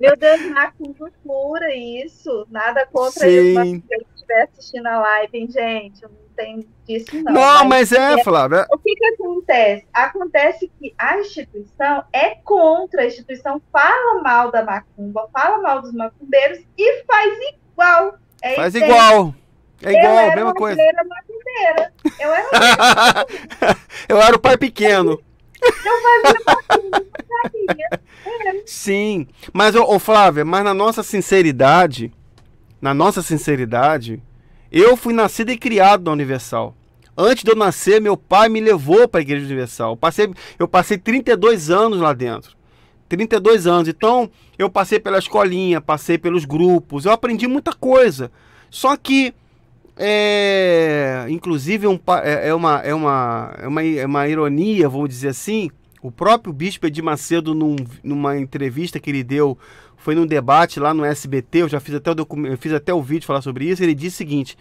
Meu Deus, macumba pura isso. Nada contra isso, mas se eu estiver assistindo a live, hein, gente, eu não tenho disso, não. Não, mas Flávia. O que acontece? Acontece que a instituição é contra, a instituição fala mal da macumba, fala mal dos macumbeiros e faz igual. Faz igual. É igual, a mesma coisa. Eu era o pai pequeno. Sim, mas ô Flávia, mas na nossa sinceridade, eu fui nascido e criado na Universal. Antes de eu nascer, meu pai me levou para a Igreja Universal. Eu passei 32 anos lá dentro. 32 anos. Então, eu passei pela escolinha, passei pelos grupos, eu aprendi muita coisa. Só que inclusive é uma ironia, vamos dizer assim. O próprio Bispo Edir Macedo, numa entrevista que ele deu, foi num debate lá no SBT, eu fiz até o vídeo falar sobre isso. Ele disse o seguinte: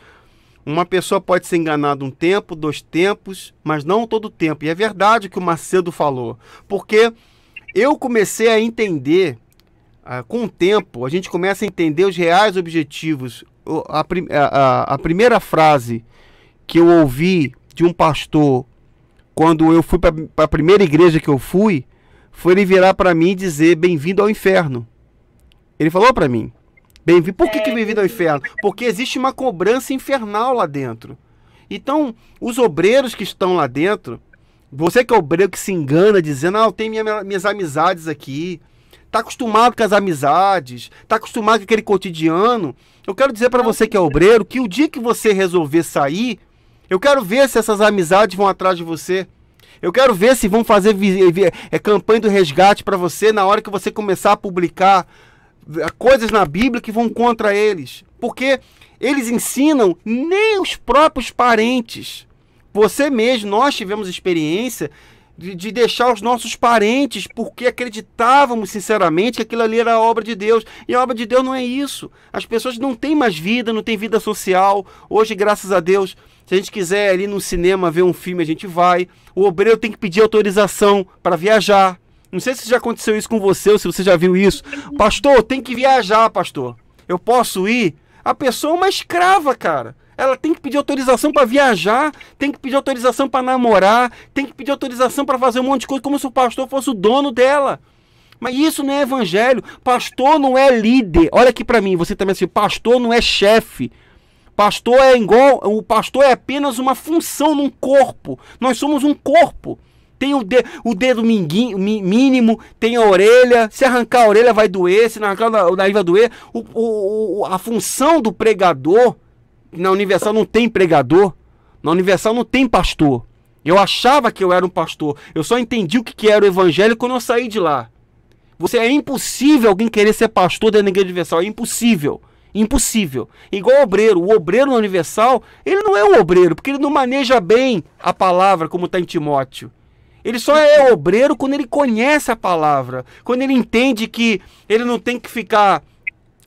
uma pessoa pode ser enganada um tempo, 2 tempos, mas não todo tempo. E é verdade o que o Macedo falou, porque eu comecei a entender, com o tempo, a gente começa a entender os reais objetivos. A primeira frase que eu ouvi de um pastor quando eu fui para a primeira igreja que eu fui, foi ele virar para mim e dizer: bem-vindo ao inferno. Ele falou para mim: bem-vindo. Por que bem-vindo ao inferno? Porque existe uma cobrança infernal lá dentro. Então, os obreiros que estão lá dentro, você que é obreiro que se engana dizendo: eu tenho minhas amizades aqui, tá acostumado com as amizades, tá acostumado com aquele cotidiano. Eu quero dizer para você que é obreiro que o dia que você resolver sair, eu quero ver se essas amizades vão atrás de você. Eu quero ver se vão fazer campanha do resgate para você na hora que você começar a publicar coisas na Bíblia que vão contra eles. Porque eles ensinam nem os próprios parentes. Você mesmo, nós tivemos experiência de deixar os nossos parentes porque acreditávamos sinceramente que aquilo ali era a obra de Deus. E a obra de Deus não é isso. As pessoas não têm mais vida, não têm vida social. Hoje, graças a Deus, se a gente quiser ir no cinema ver um filme, a gente vai. O obreiro tem que pedir autorização para viajar. Não sei se já aconteceu isso com você ou se você já viu isso. Pastor, tem que viajar, pastor. Eu posso ir? A pessoa é uma escrava, cara. Ela tem que pedir autorização para viajar, tem que pedir autorização para namorar, tem que pedir autorização para fazer um monte de coisa, como se o pastor fosse o dono dela. Mas isso não é evangelho. Pastor não é líder. Olha aqui para mim, você também assim, pastor não é chefe. Pastor é igual, o pastor é apenas uma função num corpo. Nós somos um corpo. Tem o dedo mínimo, tem a orelha. Se arrancar a orelha vai doer, se não arrancar o nariz vai doer. A função do pregador, na Universal não tem pregador, na Universal não tem pastor. Eu achava que eu era um pastor. Eu só entendi o que era o evangelho quando eu saí de lá. É impossível alguém querer ser pastor da Igreja Universal. É impossível. Impossível. Igual o obreiro. O obreiro na Universal, ele não é um obreiro, porque ele não maneja bem a palavra, como está em Timóteo. Ele só é obreiro quando ele conhece a palavra. Quando ele entende que ele não tem que ficar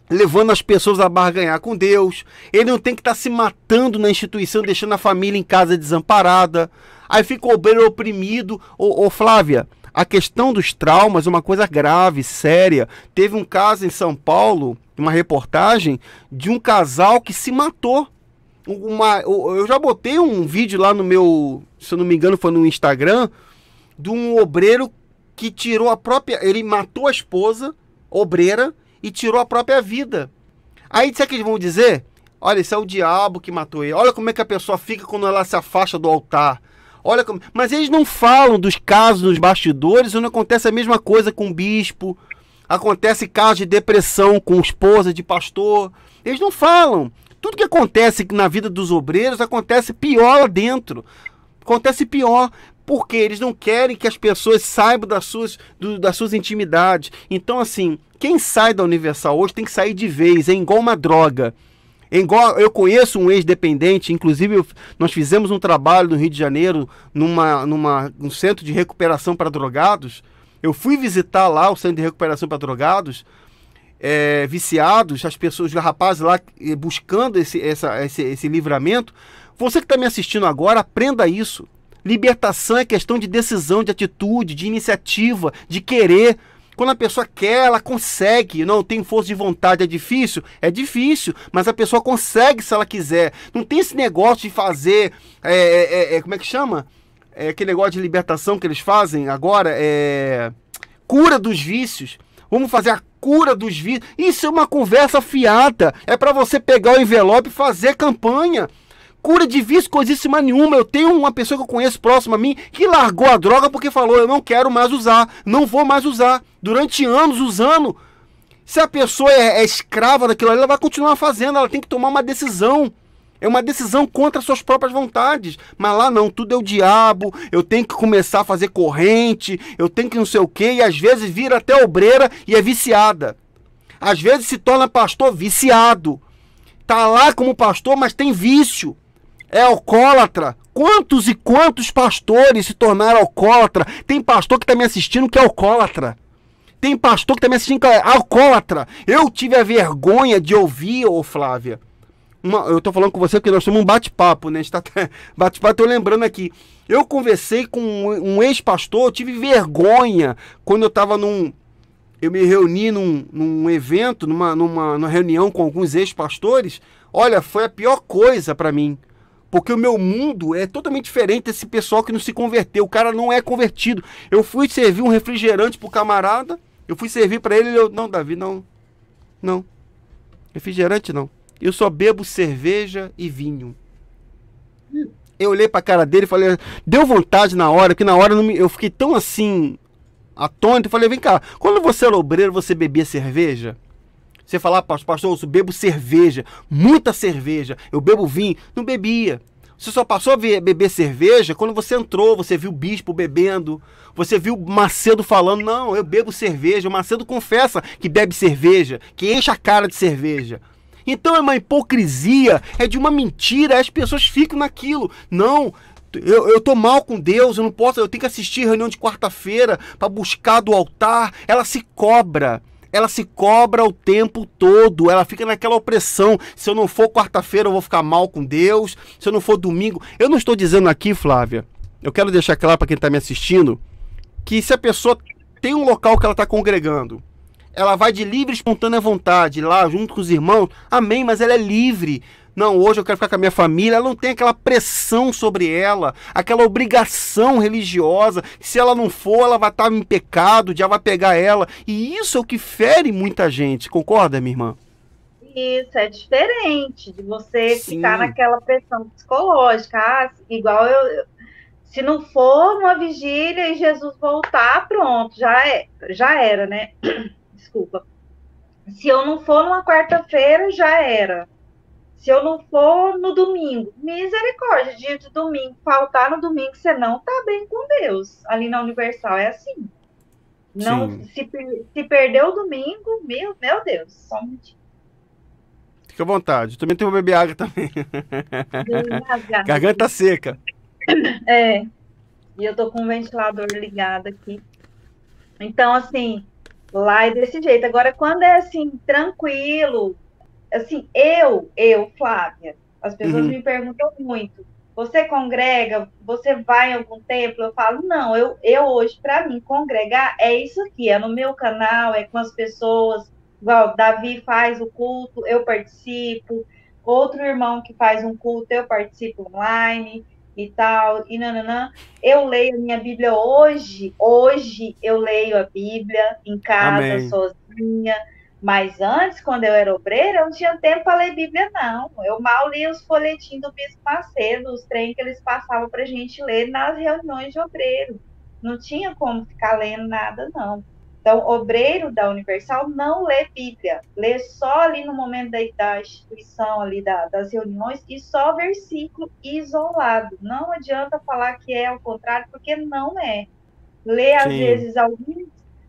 levando as pessoas a barganhar com Deus. Ele não tem que estar se matando na instituição, deixando a família em casa desamparada. Aí fica o obreiro oprimido. Ô Flávia, a questão dos traumas é uma coisa grave, séria. Teve um caso em São Paulo, uma reportagem, de um casal que se matou. Eu já botei um vídeo lá no meu, se eu não me engano foi no Instagram, de um obreiro que tirou a própria... Ele matou a esposa, obreira, e tirou a própria vida. Aí, sabe o que eles vão dizer? Olha, isso é o diabo que matou ele. Olha como é que a pessoa fica quando ela se afasta do altar. Olha como... Mas eles não falam dos casos nos bastidores, onde acontece a mesma coisa com o bispo. Acontece casos de depressão com esposa de pastor. Eles não falam. Tudo que acontece na vida dos obreiros acontece pior lá dentro. Acontece pior. Porque eles não querem que as pessoas saibam das suas intimidades. Então, assim, quem sai da Universal hoje tem que sair de vez. É igual uma droga. É igual, eu conheço um ex-dependente, inclusive nós fizemos um trabalho no Rio de Janeiro, num centro de recuperação para drogados. Eu fui visitar lá o centro de recuperação para drogados, viciados, as pessoas, os rapazes lá buscando esse livramento. Você que está me assistindo agora, aprenda isso. Libertação é questão de decisão, de atitude, de iniciativa, de querer. Quando a pessoa quer, ela consegue. Não tem força de vontade. É difícil? É difícil. Mas a pessoa consegue se ela quiser. Não tem esse negócio de fazer... como é que chama? Aquele negócio de libertação que eles fazem agora. Cura dos vícios. Vamos fazer a cura dos vícios. Isso é uma conversa fiada. É para você pegar o envelope e fazer campanha. Cura de vício, coisíssima nenhuma. Eu tenho uma pessoa que eu conheço próxima a mim que largou a droga porque falou: eu não quero mais usar, não vou mais usar. Durante anos usando. Se a pessoa é escrava daquilo ali, ela vai continuar fazendo. Ela tem que tomar uma decisão. É uma decisão contra as suas próprias vontades. Mas lá não, tudo é o diabo. Eu tenho que começar a fazer corrente. Eu tenho que não sei o quê. E às vezes vira até obreira e é viciada. Às vezes se torna pastor viciado. Tá lá como pastor, mas tem vício. É alcoólatra. Quantos e quantos pastores se tornaram alcoólatra? Tem pastor que está me assistindo que é alcoólatra. Tem pastor que está me assistindo que é alcoólatra. Eu tive a vergonha de ouvir, ô Flávia. Eu tô falando com você porque nós temos um bate-papo, né? A gente tá bate-papo, tô lembrando aqui. Eu conversei com um ex-pastor, eu tive vergonha quando eu tava eu me reuni num evento, numa reunião com alguns ex-pastores. Olha, foi a pior coisa para mim. Porque o meu mundo é totalmente diferente desse pessoal que não se converteu. O cara não é convertido. Eu fui servir um refrigerante pro camarada. Eu fui servir para ele. Não, Davi, não. Não. Refrigerante não. Eu só bebo cerveja e vinho. Eu olhei pra cara dele e falei... Deu vontade na hora, porque na hora eu fiquei tão assim... atônito. Eu falei, vem cá. Quando você era obreiro, você bebia cerveja? Você fala, pastor, eu bebo cerveja, muita cerveja, eu bebo vinho. Não bebia. Você só passou a beber cerveja quando você entrou, você viu o bispo bebendo, você viu o Macedo falando, não, eu bebo cerveja. O Macedo confessa que bebe cerveja, que enche a cara de cerveja. Então é uma hipocrisia, é de uma mentira, as pessoas ficam naquilo. Não, eu tô mal com Deus, eu não posso, eu tenho que assistir reunião de quarta-feira para buscar do altar. Ela se cobra. Ela se cobra o tempo todo, ela fica naquela opressão. Se eu não for quarta-feira, eu vou ficar mal com Deus. Se eu não for domingo... Eu não estou dizendo aqui, Flávia, eu quero deixar claro para quem está me assistindo, que se a pessoa tem um local que ela está congregando, ela vai de livre e espontânea vontade, lá junto com os irmãos, amém, mas ela é livre. Não, hoje eu quero ficar com a minha família. Ela não tem aquela pressão sobre ela, aquela obrigação religiosa. Se ela não for, ela vai estar em pecado, já vai pegar ela. E isso é o que fere muita gente. Concorda, minha irmã? Isso, é diferente de você Sim. ficar naquela pressão psicológica. Igual se não for numa vigília e Jesus voltar, pronto, já era, né? Desculpa. Se eu não for numa quarta-feira, já era. Se eu não for no domingo, misericórdia, dia de domingo, faltar no domingo, você não tá bem com Deus. Ali na Universal é assim. Não, se perder o domingo, meu Deus, só um minutinho. Fica à vontade. Também tenho que beber água também. Garganta seca. E eu tô com o ventilador ligado aqui. Então, assim, lá é desse jeito. Agora, quando é assim, tranquilo, assim, Flávia, as pessoas me perguntam muito, você congrega? Você vai em algum templo? Eu falo, não, eu hoje, para mim, congregar é isso aqui, é no meu canal, é com as pessoas, igual Davi faz o culto, eu participo, outro irmão que faz um culto, eu participo online, e tal, e nananã. Eu leio a minha Bíblia hoje eu leio a Bíblia em casa, Amém. sozinha, mas antes, quando eu era obreira, eu não tinha tempo para ler Bíblia, não. Eu mal lia os folhetins do Bispo Macedo, os trem que eles passavam para a gente ler nas reuniões de obreiro. Não tinha como ficar lendo nada, não. Então, obreiro da Universal não lê Bíblia, lê só ali no momento da instituição, ali das reuniões, e só versículo isolado. Não adianta falar que é ao contrário, porque não é. Lê, às Sim, vezes, alguns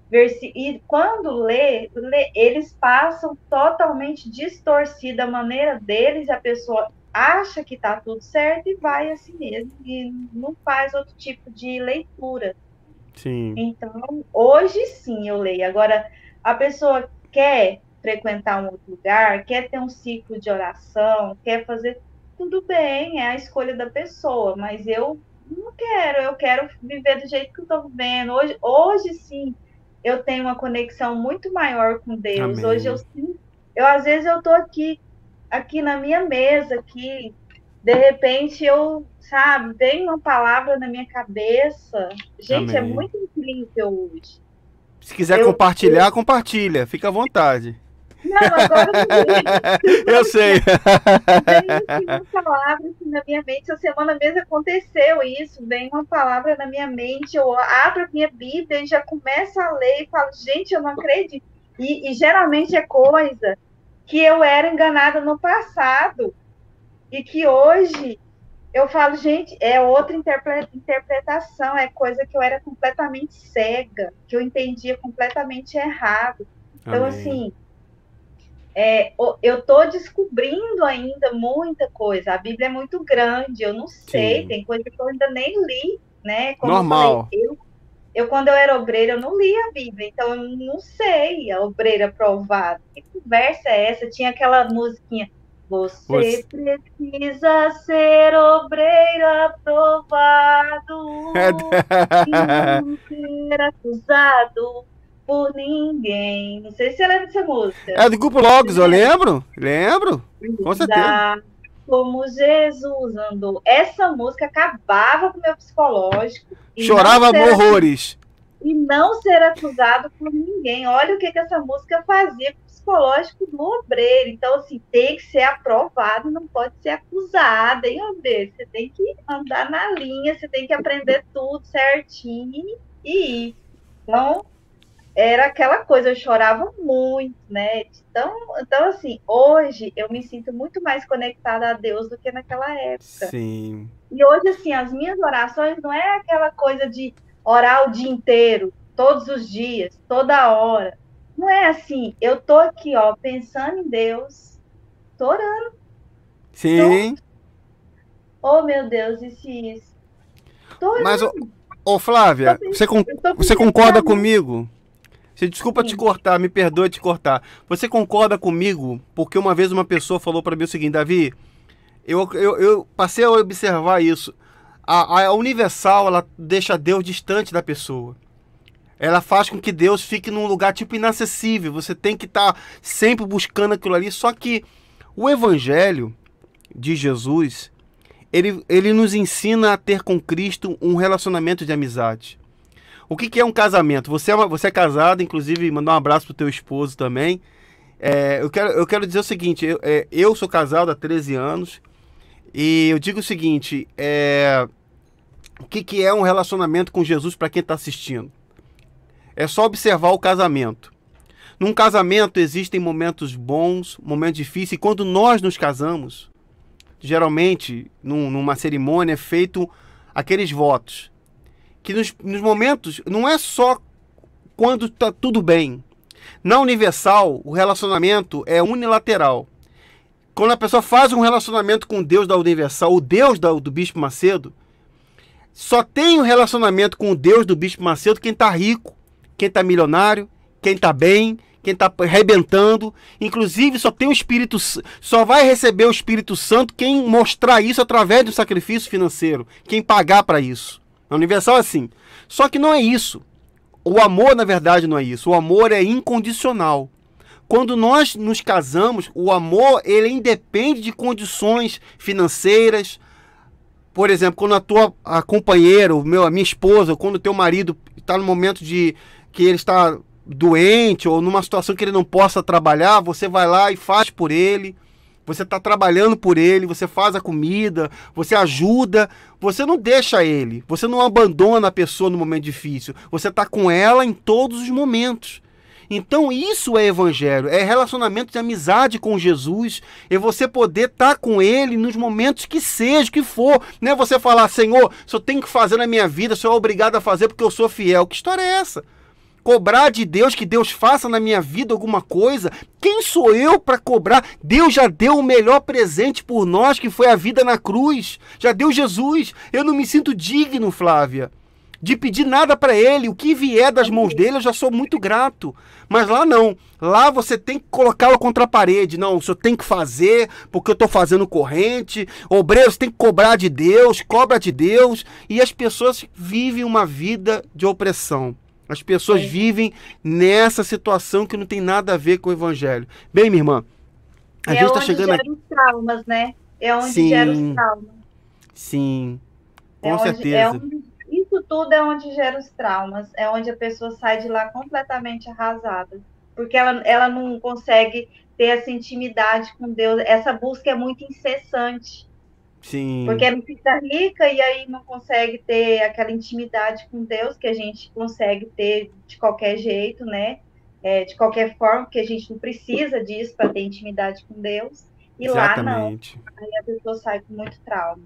versículos, e quando lê, eles passam totalmente distorcida a maneira deles, a pessoa acha que está tudo certo e vai assim mesmo, e não faz outro tipo de leitura. sim. Então, hoje sim eu leio. Agora, a pessoa quer frequentar um outro lugar, quer ter um ciclo de oração, quer fazer tudo bem, é a escolha da pessoa, mas eu não quero, eu quero viver do jeito que eu estou vivendo. Hoje sim, eu tenho uma conexão muito maior com Deus. Hoje Amém. às vezes eu estou aqui na minha mesa, aqui, de repente eu, sabe, vem uma palavra na minha cabeça. Gente, é Amém. muito incrível hoje. Se quiser Eu, compartilhar, compartilha. Fica à vontade. não, agora Eu não, sei. vem assim uma palavra assim, na minha mente. Essa semana mesmo aconteceu isso. Vem uma palavra na minha mente, eu abro a minha Bíblia e já começo a ler e falo, gente, eu não acredito. E geralmente é coisa que eu era enganada no passado e que hoje eu falo, gente, é outra interpretação, é coisa que eu era completamente cega, que eu entendia completamente errado. Então, Amém. assim, eu estou descobrindo ainda muita coisa. A Bíblia é muito grande, eu não sei, Sim. tem coisa que eu ainda nem li, né? Como eu falei, Normal. eu quando eu era obreira, eu não li a Bíblia, então eu não sei a obreira aprovada. Que conversa é essa? Tinha aquela musiquinha. Você... Você precisa ser obreiro aprovado e não ser acusado por ninguém. Não sei se você lembra dessa música. É do Grupo Logos, eu lembro. Lembro. Com certeza. Andar como Jesus andou. Essa música acabava com o meu psicológico Chorava horrores. e não ser acusado por ninguém. Olha o que essa música fazia com o psicológico do obreiro. Então, assim, tem que ser aprovado, não pode ser acusado, hein, obreiro? Você tem que andar na linha, você tem que aprender tudo certinho e ir. Então, era aquela coisa, eu chorava muito, né? Então, assim, hoje eu me sinto muito mais conectada a Deus do que naquela época. Sim. E hoje, assim, as minhas orações não é aquela coisa de orar o dia inteiro, todos os dias, toda hora. Não é assim. Eu tô aqui, ó, pensando em Deus, tô orando, Sim. pronto. Oh, meu Deus, e se isso? Tô Mas, orando, ô Flávia, eu tô você pedindo concorda pra mim. comigo? Desculpa te Sim. cortar, me perdoe te cortar. Você concorda comigo? Porque uma vez uma pessoa falou para mim o seguinte, Davi, eu passei a observar isso. A Universal, ela deixa Deus distante da pessoa. Ela faz com que Deus fique num lugar tipo inacessível. Você tem que estar sempre buscando aquilo ali. Só que o Evangelho de Jesus, ele nos ensina a ter com Cristo um relacionamento de amizade. O que é um casamento? Você é casado, inclusive, mandar um abraço pro teu esposo também. Eu quero dizer o seguinte, eu sou casado há 13 anos e eu digo o seguinte, o que é um relacionamento com Jesus para quem está assistindo? É só observar o casamento. Num casamento existem momentos bons, momentos difíceis, e quando nós nos casamos, geralmente, numa cerimônia, é feito aqueles votos. Que nos momentos, não é só quando está tudo bem. Na Universal, o relacionamento é unilateral. Quando a pessoa faz um relacionamento com o Deus da Universal, o Deus do Bispo Macedo, só tem um relacionamento com o Deus do Bispo Macedo quem está rico, quem está milionário, quem está bem, quem está arrebentando. Inclusive, só vai receber o Espírito Santo quem mostrar isso através do sacrifício financeiro, quem pagar para isso. A Universal é assim. Só que não é isso. O amor, na verdade, não é isso. O amor é incondicional. Quando nós nos casamos, o amor ele independe de condições financeiras. Por exemplo, quando a companheira, a minha esposa, quando o teu marido está no momento de que ele está doente ou numa situação que ele não possa trabalhar, você vai lá e faz por ele. Você está trabalhando por ele, você faz a comida, você ajuda, você não deixa ele, você não abandona a pessoa no momento difícil, você está com ela em todos os momentos. Então isso é evangelho, é relacionamento de amizade com Jesus, é você poder estar com ele nos momentos que seja, que for. Não é você falar, Senhor, eu tenho que fazer na minha vida, sou obrigado a fazer porque eu sou fiel. Que história é essa? Cobrar de Deus que Deus faça na minha vida alguma coisa? Quem sou eu para cobrar? Deus já deu o melhor presente por nós, que foi a vida na cruz. Já deu Jesus. Eu não me sinto digno, Flávia, de pedir nada para ele. O que vier das mãos dele, eu já sou muito grato. Mas lá não. Lá você tem que colocá-lo contra a parede. Não, o senhor tem que fazer, porque eu estou fazendo corrente. Obreiros tem que cobrar de Deus, cobra de Deus. E as pessoas vivem uma vida de opressão. As pessoas vivem nessa situação que não tem nada a ver com o evangelho. Bem, minha irmã, a gente está chegando aqui. É onde gera os traumas, né? É onde gera os traumas. Sim, com certeza. Isso tudo é onde gera os traumas. É onde a pessoa sai de lá completamente arrasada. Porque ela não consegue ter essa intimidade com Deus. Essa busca é muito incessante. Sim. Porque não fica rica e aí não consegue ter aquela intimidade com Deus que a gente consegue ter de qualquer jeito, né? De qualquer forma, porque a gente não precisa disso para ter intimidade com Deus. E exatamente. Lá não. Aí a pessoa sai com muito trauma.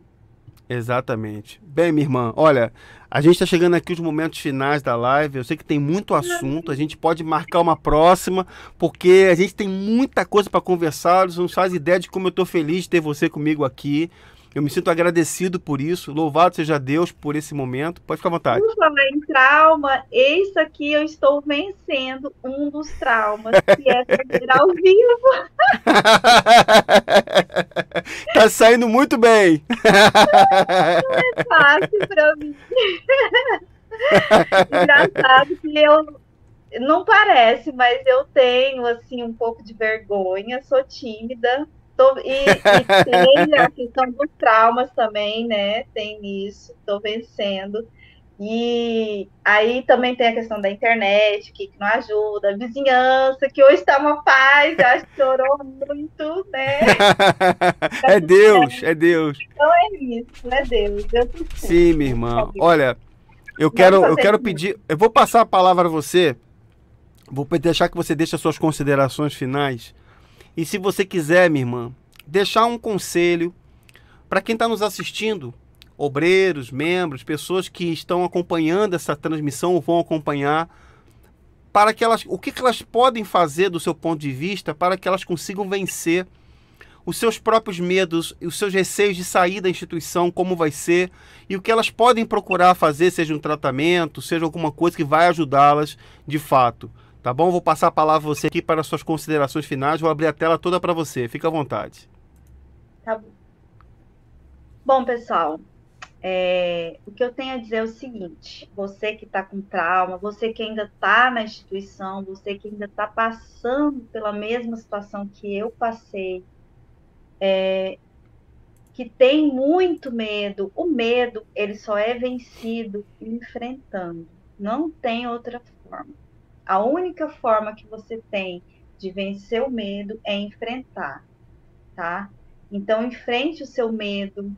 Exatamente. Bem, minha irmã, olha, a gente está chegando aqui os momentos finais da live. Eu sei que tem muito assunto. A gente pode marcar uma próxima, porque a gente tem muita coisa para conversar. Você não faz ideia de como eu estou feliz de ter você comigo aqui. Eu me sinto agradecido por isso. Louvado seja Deus por esse momento. Pode ficar à vontade. Por falar em trauma, eis aqui eu estou vencendo um dos traumas, que é fazer ao vivo. Tá saindo muito bem. Não é fácil para mim. Engraçado que não parece, mas eu tenho assim um pouco de vergonha, sou tímida. E tem a questão dos traumas também, né? Tem isso, estou vencendo. E aí também tem a questão da internet, que não ajuda, a vizinhança, que hoje está uma paz, acho que chorou muito, né? É Deus, é Deus. Então é isso, é Deus. Sim, minha irmã. Olha, eu quero pedir, eu vou passar a palavra a você, vou deixar que você deixe as suas considerações finais. E se você quiser, minha irmã, deixar um conselho para quem está nos assistindo, obreiros, membros, pessoas que estão acompanhando essa transmissão ou vão acompanhar, para que o que elas podem fazer do seu ponto de vista para que elas consigam vencer os seus próprios medos, os seus receios de sair da instituição, como vai ser, e o que elas podem procurar fazer, seja um tratamento, seja alguma coisa que vai ajudá-las de fato. Tá bom? Vou passar a palavra a você aqui para as suas considerações finais. Vou abrir a tela toda para você. Fica à vontade. Tá bom. Bom, pessoal, o que eu tenho a dizer é o seguinte. Você que está com trauma, você que ainda está na instituição, você que ainda está passando pela mesma situação que eu passei, que tem muito medo. O medo, ele só é vencido enfrentando. Não tem outra forma. A única forma que você tem de vencer o medo é enfrentar, tá? Então, enfrente o seu medo.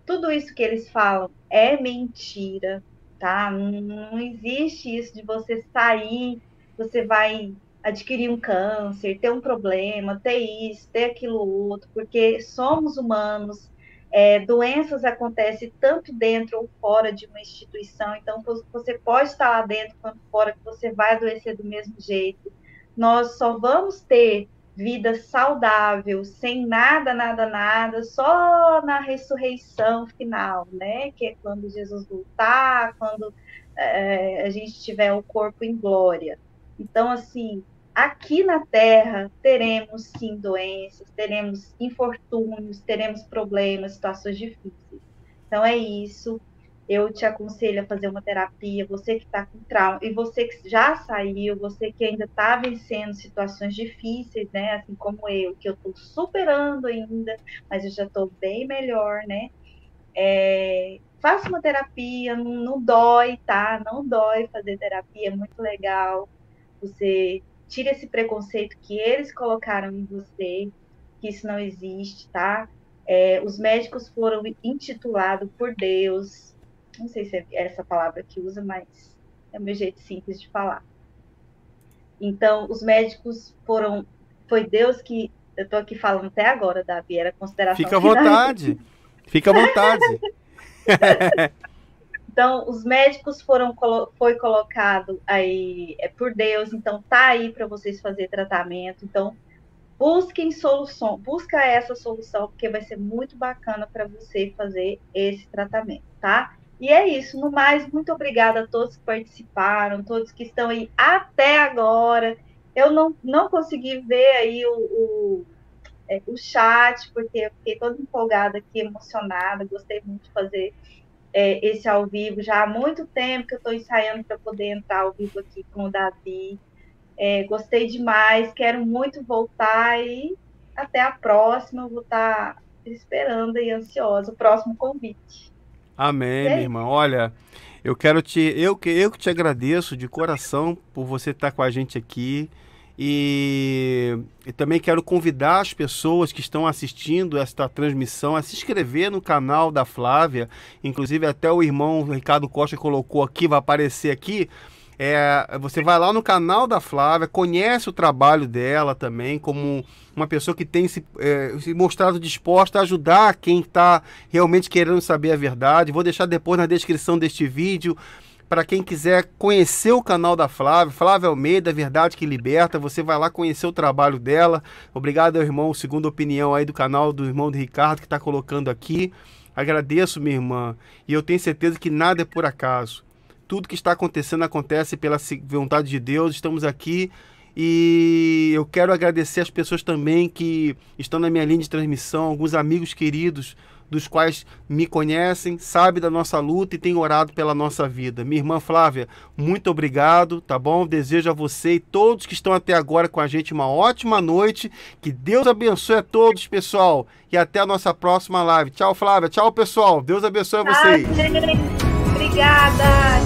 Tudo isso que eles falam é mentira, tá? Não existe isso de você sair, você vai adquirir um câncer, ter um problema, ter isso, ter aquilo outro, porque somos humanos. Doenças acontecem tanto dentro ou fora de uma instituição, então você pode estar lá dentro quanto fora, que você vai adoecer do mesmo jeito. Nós só vamos ter vida saudável, sem nada, nada, nada, só na ressurreição final, né? Que é quando Jesus voltar, quando a gente tiver o corpo em glória. Então, assim, aqui na Terra, teremos sim doenças, teremos infortúnios, teremos problemas, situações difíceis. Então é isso. Eu te aconselho a fazer uma terapia, você que está com trauma, e você que já saiu, você que ainda está vencendo situações difíceis, né? Assim como eu, que eu estou superando ainda, mas eu já estou bem melhor, né? Faça uma terapia, não dói, tá? Não dói fazer terapia, é muito legal. Você tira esse preconceito que eles colocaram em você, que isso não existe, tá? Os médicos foram intitulados por Deus. Não sei se é essa palavra que usa, mas é o meu jeito simples de falar. Então, os médicos foram... Foi Deus que... Eu estou aqui falando até agora, Davi, era consideração Fica à final. vontade. Fica à vontade. Então, os médicos foi colocado aí por Deus, então tá aí para vocês fazer tratamento. Então, busquem solução, busca essa solução, porque vai ser muito bacana para você fazer esse tratamento, tá? E é isso, no mais, muito obrigada a todos que participaram, todos que estão aí até agora. Eu não consegui ver aí o chat, porque eu fiquei toda empolgada aqui, emocionada, gostei muito de fazer esse ao vivo. Já há muito tempo que eu estou ensaiando para poder entrar ao vivo aqui com o Davi. Gostei demais, quero muito voltar e até a próxima. Eu vou estar esperando e ansiosa o próximo convite. Amém, minha irmã. Olha, eu que te agradeço de coração por você estar com a gente aqui. E também quero convidar as pessoas que estão assistindo esta transmissão a se inscrever no canal da Flávia. Inclusive até o irmão Ricardo Costa colocou aqui, vai aparecer aqui. Você vai lá no canal da Flávia, conhece o trabalho dela também, como uma pessoa que tem se mostrado disposta a ajudar quem está realmente querendo saber a verdade. Vou deixar depois na descrição deste vídeo, para quem quiser conhecer o canal da Flávia, Flávia Almeida, Verdade que Liberta, você vai lá conhecer o trabalho dela. Obrigado ao irmão, segunda opinião aí do canal do irmão de Ricardo, que está colocando aqui. Agradeço, minha irmã, e eu tenho certeza que nada é por acaso. Tudo que está acontecendo acontece pela vontade de Deus. Estamos aqui e eu quero agradecer as pessoas também que estão na minha linha de transmissão, alguns amigos queridos, dos quais me conhecem, sabem da nossa luta e têm orado pela nossa vida. Minha irmã Flávia, muito obrigado, tá bom? Desejo a você e todos que estão até agora com a gente uma ótima noite. Que Deus abençoe a todos, pessoal. E até a nossa próxima live. Tchau, Flávia. Tchau, pessoal. Deus abençoe a vocês. Obrigada.